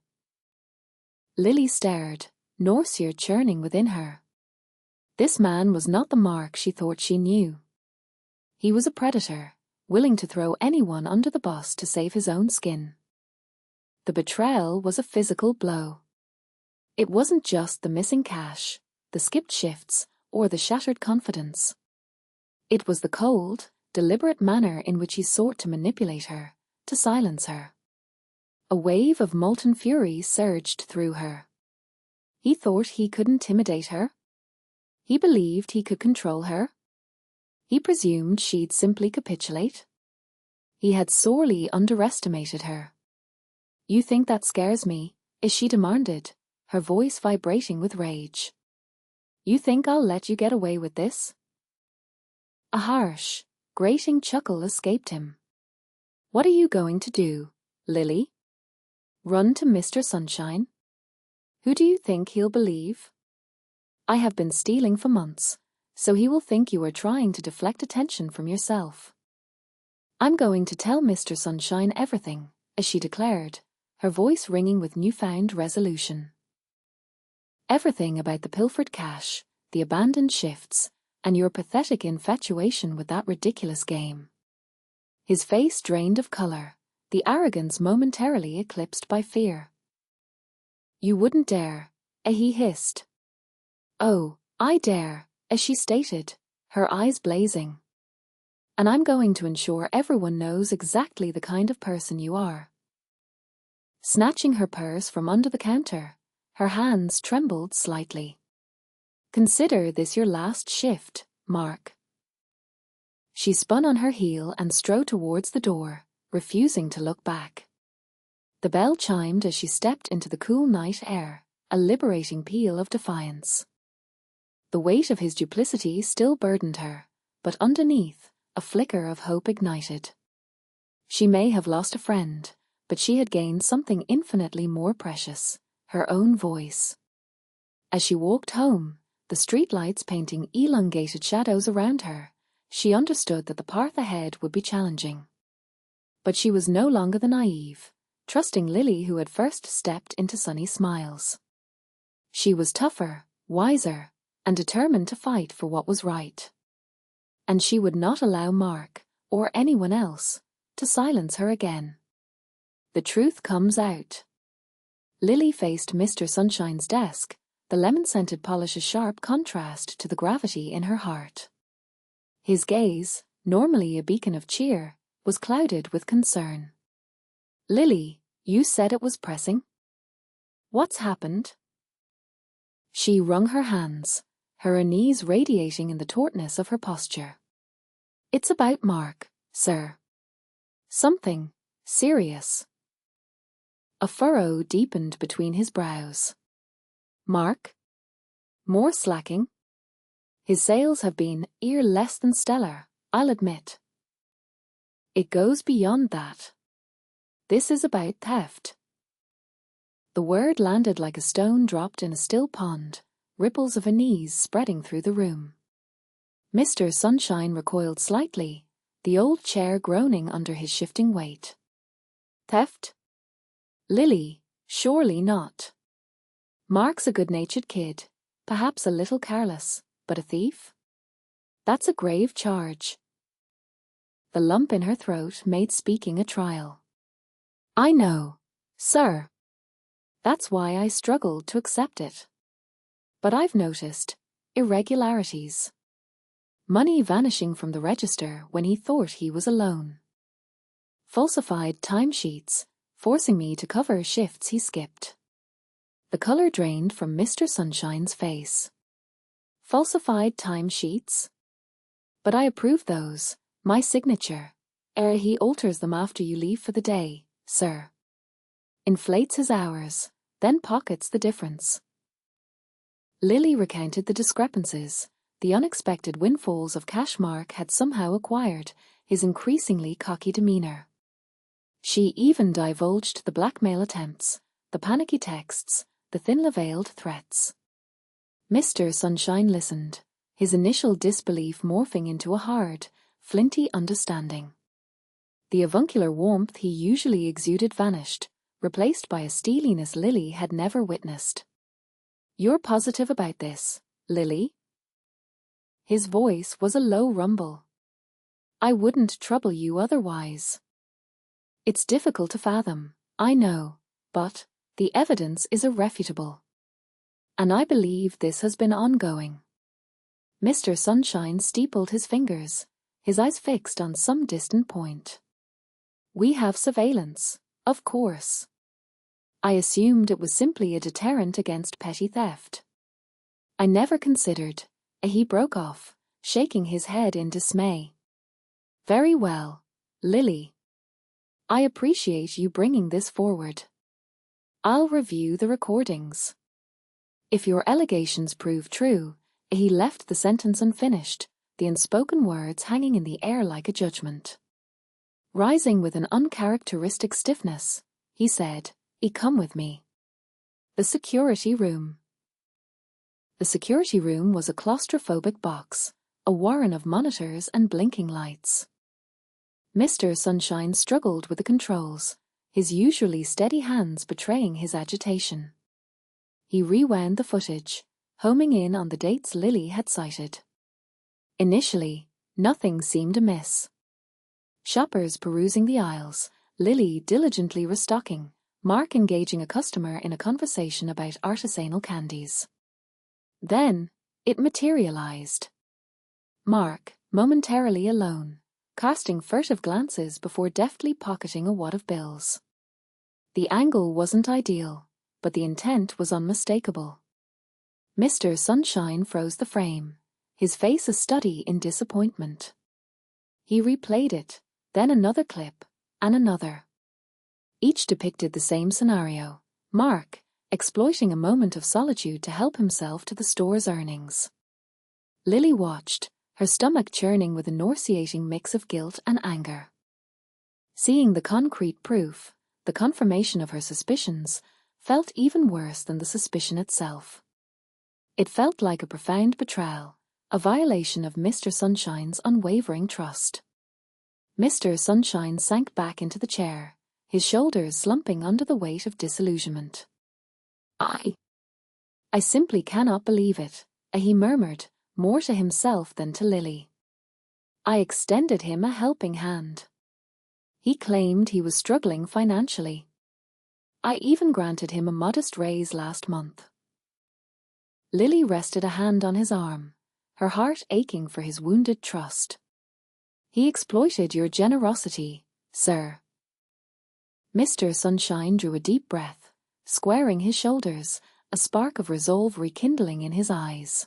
Lily stared, nausea churning within her. This man was not the Mark she thought she knew. He was a predator, willing to throw anyone under the bus to save his own skin. The betrayal was a physical blow. It wasn't just the missing cash, the skipped shifts, or the shattered confidence. It was the cold, deliberate manner in which he sought to manipulate her, to silence her. A wave of molten fury surged through her. He thought he could intimidate her. He believed he could control her. He presumed she'd simply capitulate. He had sorely underestimated her. "You think that scares me?" she demanded, her voice vibrating with rage. "You think I'll let you get away with this?" A harsh, grating chuckle escaped him. "What are you going to do, Lily? Run to Mr. Sunshine? Who do you think he'll believe? I have been stealing for months, so he will think you are trying to deflect attention from yourself." "I'm going to tell Mr. Sunshine everything," as she declared, her voice ringing with newfound resolution. Everything about the pilfered cash, the abandoned shifts, and your pathetic infatuation with that ridiculous game. His face drained of color, the arrogance momentarily eclipsed by fear. You wouldn't dare, he hissed. Oh, I dare, as she stated, her eyes blazing. And I'm going to ensure everyone knows exactly the kind of person you are. Snatching her purse from under the counter, her hands trembled slightly. Consider this your last shift, Mark. She spun on her heel and strode towards the door, refusing to look back. The bell chimed as she stepped into the cool night air, a liberating peal of defiance. The weight of his duplicity still burdened her, but underneath, a flicker of hope ignited. She may have lost a friend, but she had gained something infinitely more precious, her own voice. As she walked home, the streetlights painting elongated shadows around her, she understood that the path ahead would be challenging. But she was no longer the naive, trusting Lily who had first stepped into Sunny Smiles. She was tougher, wiser, and determined to fight for what was right. And she would not allow Mark, or anyone else, to silence her again. The truth comes out. Lily faced Mr. Sunshine's desk, the lemon-scented polish a sharp contrast to the gravity in her heart. His gaze, normally a beacon of cheer, was clouded with concern. Lily, you said it was pressing? What's happened? She wrung her hands, her knees radiating in the tautness of her posture. It's about Mark, sir. Something serious. A furrow deepened between his brows. Mark? More slacking? His sales have been less than stellar, I'll admit. It goes beyond that. This is about theft. The word landed like a stone dropped in a still pond, ripples of unease spreading through the room. Mr. Sunshine recoiled slightly, the old chair groaning under his shifting weight. Theft? Lily, surely not. Mark's a good-natured kid, perhaps a little careless, but a thief? That's a grave charge. The lump in her throat made speaking a trial. I know, sir. That's why I struggled to accept it. But I've noticed irregularities. Money vanishing from the register when he thought he was alone. Falsified timesheets, forcing me to cover shifts he skipped. The color drained from Mr. Sunshine's face. Falsified timesheets? But I approve those, my signature. He alters them after you leave for the day, sir. Inflates his hours, then pockets the difference. Lily recounted the discrepancies, the unexpected windfalls of cash Mark had somehow acquired, his increasingly cocky demeanor. She even divulged the blackmail attempts, the panicky texts, the thinly-veiled threats. Mr. Sunshine listened, his initial disbelief morphing into a hard, flinty understanding. The avuncular warmth he usually exuded vanished, replaced by a steeliness Lily had never witnessed. You're positive about this, Lily? His voice was a low rumble. I wouldn't trouble you otherwise. It's difficult to fathom, I know, but the evidence is irrefutable. And I believe this has been ongoing. Mr. Sunshine steepled his fingers, his eyes fixed on some distant point. We have surveillance, of course. I assumed it was simply a deterrent against petty theft. I never considered, he broke off, shaking his head in dismay. Very well, Lily. I appreciate you bringing this forward. I'll review the recordings. If your allegations prove true, he left the sentence unfinished, the unspoken words hanging in the air like a judgment. Rising with an uncharacteristic stiffness, he said, come with me. The security room. The security room was a claustrophobic box, a warren of monitors and blinking lights. Mr. Sunshine struggled with the controls, his usually steady hands betraying his agitation. He rewound the footage, homing in on the dates Lily had cited. Initially, nothing seemed amiss. Shoppers perusing the aisles, Lily diligently restocking, Mark engaging a customer in a conversation about artisanal candies. Then, it materialized. Mark, momentarily alone, casting furtive glances before deftly pocketing a wad of bills. The angle wasn't ideal, but the intent was unmistakable. Mr. Sunshine froze the frame, his face a study in disappointment. He replayed it, then another clip, and another. Each depicted the same scenario, Mark exploiting a moment of solitude to help himself to the store's earnings. Lily watched, her stomach churning with a nauseating mix of guilt and anger. Seeing the concrete proof, the confirmation of her suspicions, felt even worse than the suspicion itself. It felt like a profound betrayal, a violation of Mr. Sunshine's unwavering trust. Mr. Sunshine sank back into the chair, his shoulders slumping under the weight of disillusionment. I simply cannot believe it, he murmured, more to himself than to Lily. I extended him a helping hand. He claimed he was struggling financially. I even granted him a modest raise last month. Lily rested a hand on his arm, her heart aching for his wounded trust. He exploited your generosity, sir. Mr. Sunshine drew a deep breath, squaring his shoulders, a spark of resolve rekindling in his eyes.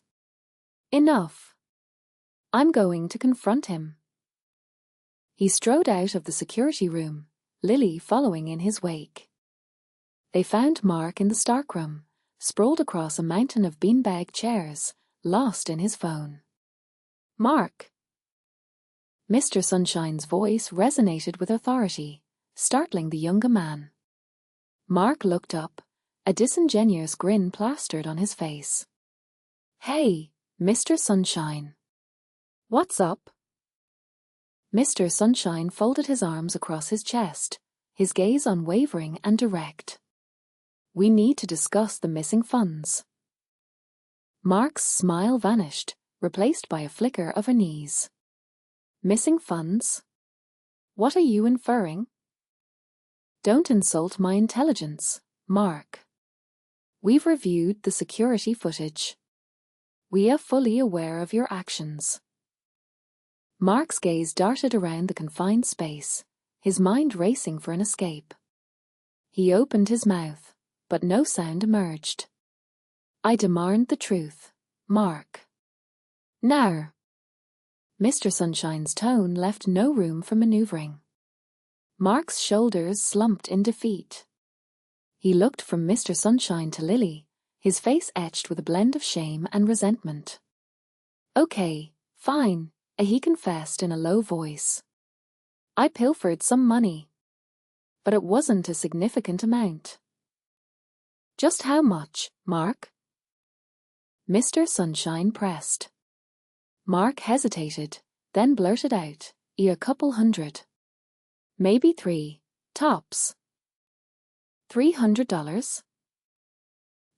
Enough. I'm going to confront him. He strode out of the security room, Lily following in his wake. They found Mark in the stockroom, sprawled across a mountain of beanbag chairs, lost in his phone. Mark! Mr. Sunshine's voice resonated with authority, startling the younger man. Mark looked up, a disingenuous grin plastered on his face. Hey, Mr. Sunshine. What's up? Mr. Sunshine folded his arms across his chest, his gaze unwavering and direct. We need to discuss the missing funds. Mark's smile vanished, replaced by a flicker of unease. Missing funds? What are you inferring? Don't insult my intelligence, Mark. We've reviewed the security footage. We are fully aware of your actions. Mark's gaze darted around the confined space, his mind racing for an escape. He opened his mouth, but no sound emerged. I demand the truth, Mark. Now. Mr. Sunshine's tone left no room for maneuvering. Mark's shoulders slumped in defeat. He looked from Mr. Sunshine to Lily, his face etched with a blend of shame and resentment. Okay, fine, he confessed in a low voice. I pilfered some money. But it wasn't a significant amount. Just how much, Mark? Mr. Sunshine pressed. Mark hesitated, then blurted out, a couple hundred. Maybe 3, tops. $300?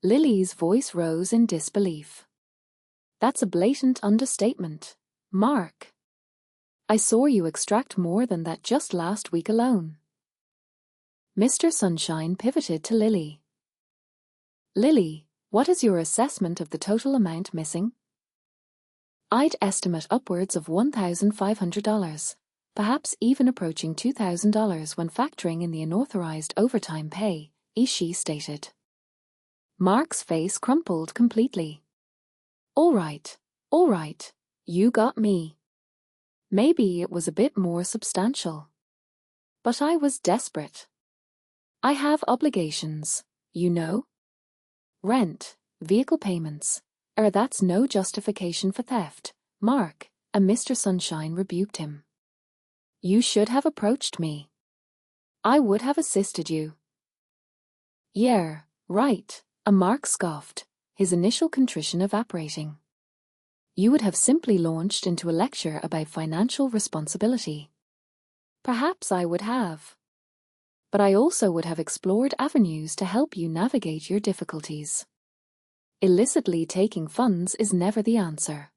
Lily's voice rose in disbelief. That's a blatant understatement, Mark. I saw you extract more than that just last week alone. Mr. Sunshine pivoted to Lily. Lily, what is your assessment of the total amount missing? I'd estimate upwards of $1,500, perhaps even approaching $2,000 when factoring in the unauthorized overtime pay, she stated. Mark's face crumpled completely. All right, you got me. Maybe it was a bit more substantial. But I was desperate. I have obligations, you know. Rent, vehicle payments, that's no justification for theft, Mark, and Mr. Sunshine rebuked him. You should have approached me. I would have assisted you. Yeah, right, Mark scoffed, his initial contrition evaporating. You would have simply launched into a lecture about financial responsibility. Perhaps I would have. but I also would have explored avenues to help you navigate your difficulties. Illicitly taking funds is never the answer.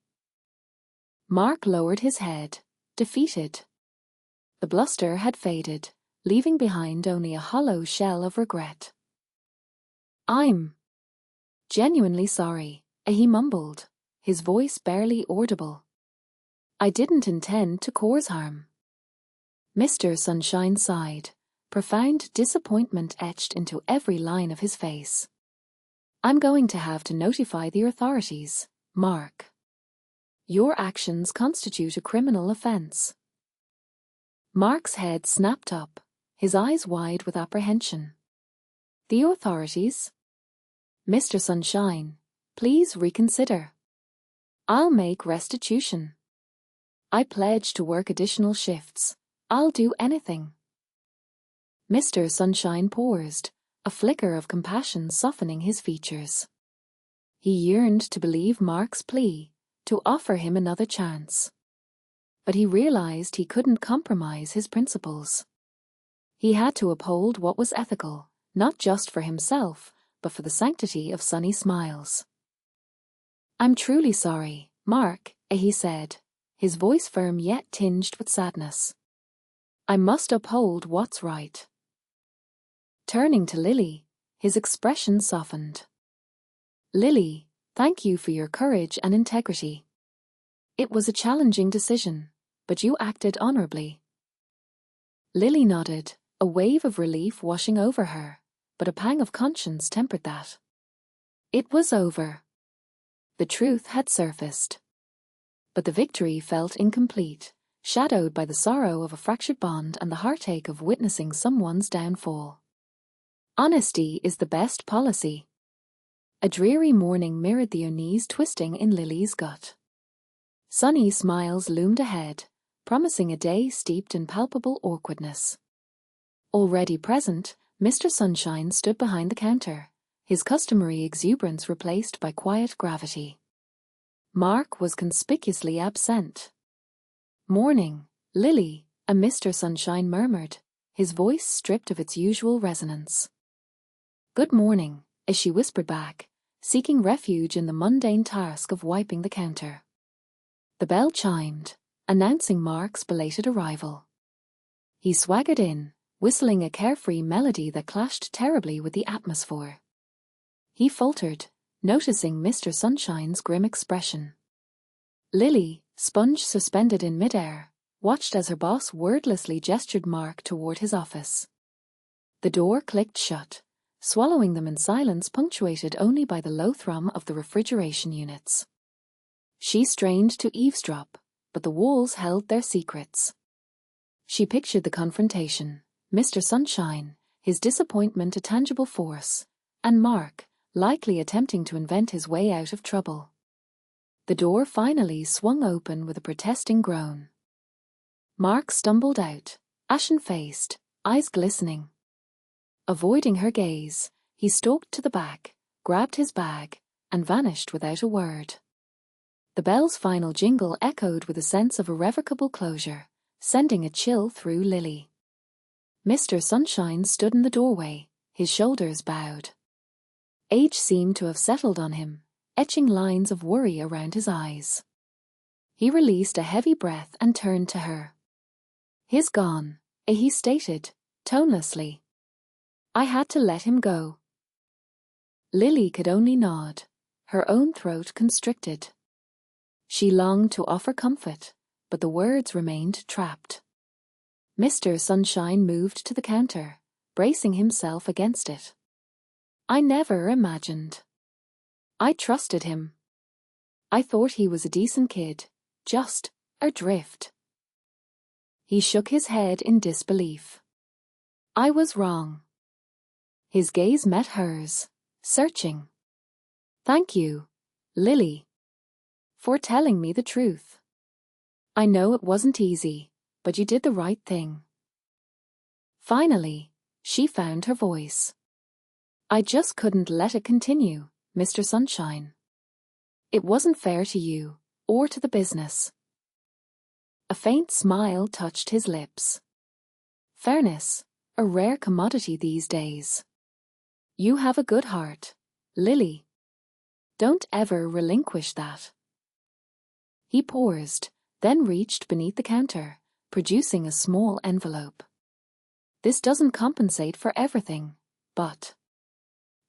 Mark lowered his head, defeated. The bluster had faded, leaving behind only a hollow shell of regret. I'm genuinely sorry, he mumbled, his voice barely audible. I didn't intend to cause harm. Mr. Sunshine sighed, profound disappointment etched into every line of his face. I'm going to have to notify the authorities, Mark. Your actions constitute a criminal offense. Mark's head snapped up, his eyes wide with apprehension. The authorities? Mr. Sunshine, please reconsider. I'll make restitution. I pledge to work additional shifts. I'll do anything. Mr. Sunshine paused, a flicker of compassion softening his features. He yearned to believe Mark's plea, to offer him another chance. But he realized he couldn't compromise his principles. He had to uphold what was ethical, not just for himself, but for the sanctity of Sunny Smiles. I'm truly sorry, Mark, he said, his voice firm yet tinged with sadness. I must uphold what's right. Turning to Lily, his expression softened. Lily, thank you for your courage and integrity. It was a challenging decision, but you acted honorably. Lily nodded, a wave of relief washing over her, but a pang of conscience tempered that. It was over. The truth had surfaced. But the victory felt incomplete, shadowed by the sorrow of a fractured bond and the heartache of witnessing someone's downfall. Honesty is the best policy. A dreary morning mirrored the unease twisting in Lily's gut. Sunny Smiles loomed ahead, promising a day steeped in palpable awkwardness. Already present, Mr. Sunshine stood behind the counter, his customary exuberance replaced by quiet gravity. Mark was conspicuously absent. Morning, Lily, a Mr. Sunshine murmured, his voice stripped of its usual resonance. Good morning, as she whispered back, seeking refuge in the mundane task of wiping the counter. The bell chimed, announcing Mark's belated arrival. He swaggered in, whistling a carefree melody that clashed terribly with the atmosphere. He faltered, noticing Mr. Sunshine's grim expression. Lily, sponge suspended in midair, watched as her boss wordlessly gestured Mark toward his office. The door clicked shut, swallowing them in silence punctuated only by the low thrum of the refrigeration units. She strained to eavesdrop, but the walls held their secrets. She pictured the confrontation, Mr. Sunshine, his disappointment a tangible force, and Mark, likely attempting to invent his way out of trouble. The door finally swung open with a protesting groan. Mark stumbled out, ashen-faced, eyes glistening. Avoiding her gaze, he stalked to the back, grabbed his bag, and vanished without a word. The bell's final jingle echoed with a sense of irrevocable closure, sending a chill through Lily. Mr. Sunshine stood in the doorway, his shoulders bowed. Age seemed to have settled on him, etching lines of worry around his eyes. He released a heavy breath and turned to her. He's gone, he stated, tonelessly. I had to let him go. Lily could only nod, her own throat constricted. She longed to offer comfort, but the words remained trapped. Mr. Sunshine moved to the counter, bracing himself against it. I never imagined. I trusted him. I thought he was a decent kid, just adrift. He shook his head in disbelief. I was wrong. His gaze met hers, searching. Thank you, Lily, for telling me the truth. I know it wasn't easy, but you did the right thing. Finally, she found her voice. I just couldn't let it continue, Mr. Sunshine. It wasn't fair to you, or to the business. A faint smile touched his lips. Fairness, a rare commodity these days. You have a good heart, Lily. Don't ever relinquish that. He paused, then reached beneath the counter, producing a small envelope. This doesn't compensate for everything, but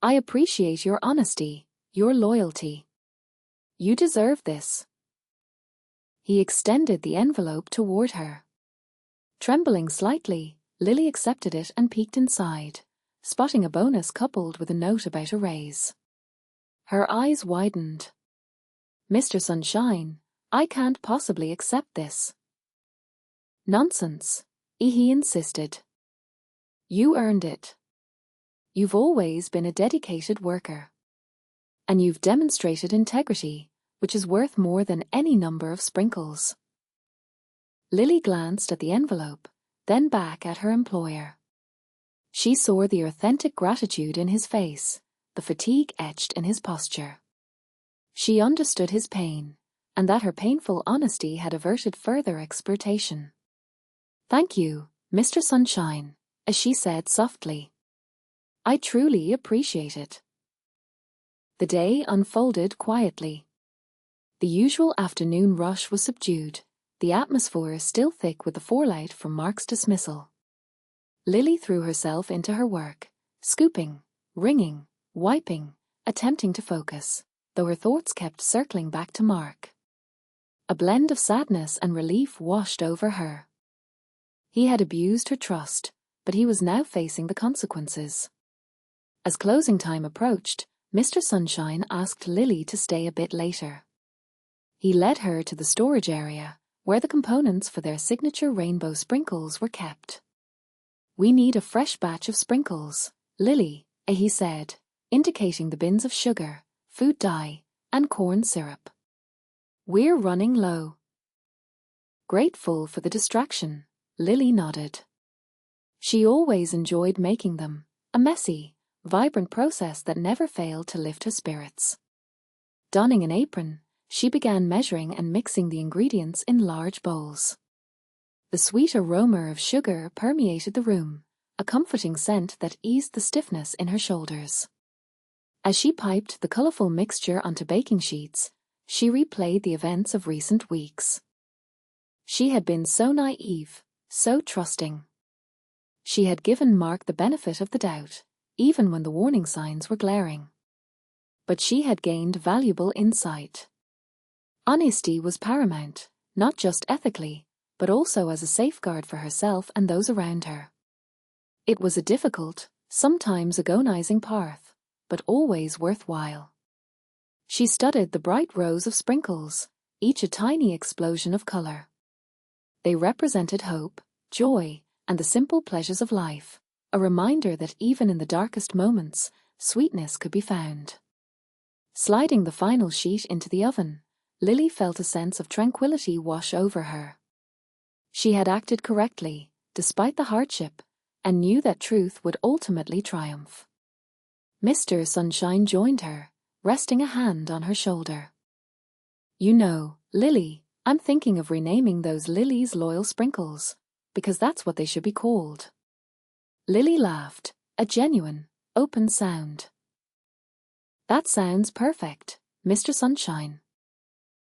I appreciate your honesty, your loyalty. You deserve this. He extended the envelope toward her. Trembling slightly, Lily accepted it and peeked inside, spotting a bonus coupled with a note about a raise. Her eyes widened. Mr. Sunshine, I can't possibly accept this. Nonsense, he insisted. You earned it. You've always been a dedicated worker. And you've demonstrated integrity, which is worth more than any number of sprinkles. Lily glanced at the envelope, then back at her employer. She saw the authentic gratitude in his face, the fatigue etched in his posture. She understood his pain, and that her painful honesty had averted further exploitation. Thank you, Mr. Sunshine, as she said softly. I truly appreciate it. The day unfolded quietly. The usual afternoon rush was subdued, the atmosphere still thick with the fallout from Mark's dismissal. Lily threw herself into her work, scooping, wringing, wiping, attempting to focus, though her thoughts kept circling back to Mark. A blend of sadness and relief washed over her. He had abused her trust, but he was now facing the consequences. As closing time approached, Mr. Sunshine asked Lily to stay a bit later. He led her to the storage area, where the components for their signature rainbow sprinkles were kept. We need a fresh batch of sprinkles, Lily, he said, indicating the bins of sugar, food dye, and corn syrup. We're running low. Grateful for the distraction, Lily nodded. She always enjoyed making them, a messy, vibrant process that never failed to lift her spirits. Donning an apron, she began measuring and mixing the ingredients in large bowls. The sweet aroma of sugar permeated the room, a comforting scent that eased the stiffness in her shoulders. As she piped the colorful mixture onto baking sheets, she replayed the events of recent weeks. She had been so naive, so trusting. She had given Mark the benefit of the doubt, even when the warning signs were glaring. But she had gained valuable insight. Honesty was paramount, not just ethically, but also as a safeguard for herself and those around her. It was a difficult, sometimes agonizing path, but always worthwhile. She studied the bright rows of sprinkles, each a tiny explosion of color. They represented hope, joy, and the simple pleasures of life, a reminder that even in the darkest moments, sweetness could be found. Sliding the final sheet into the oven, Lily felt a sense of tranquility wash over her. She had acted correctly, despite the hardship, and knew that truth would ultimately triumph. Mr. Sunshine joined her, resting a hand on her shoulder. You know, Lily, I'm thinking of renaming those Lily's Loyal Sprinkles, because that's what they should be called. Lily laughed, a genuine, open sound. That sounds perfect, Mr. Sunshine.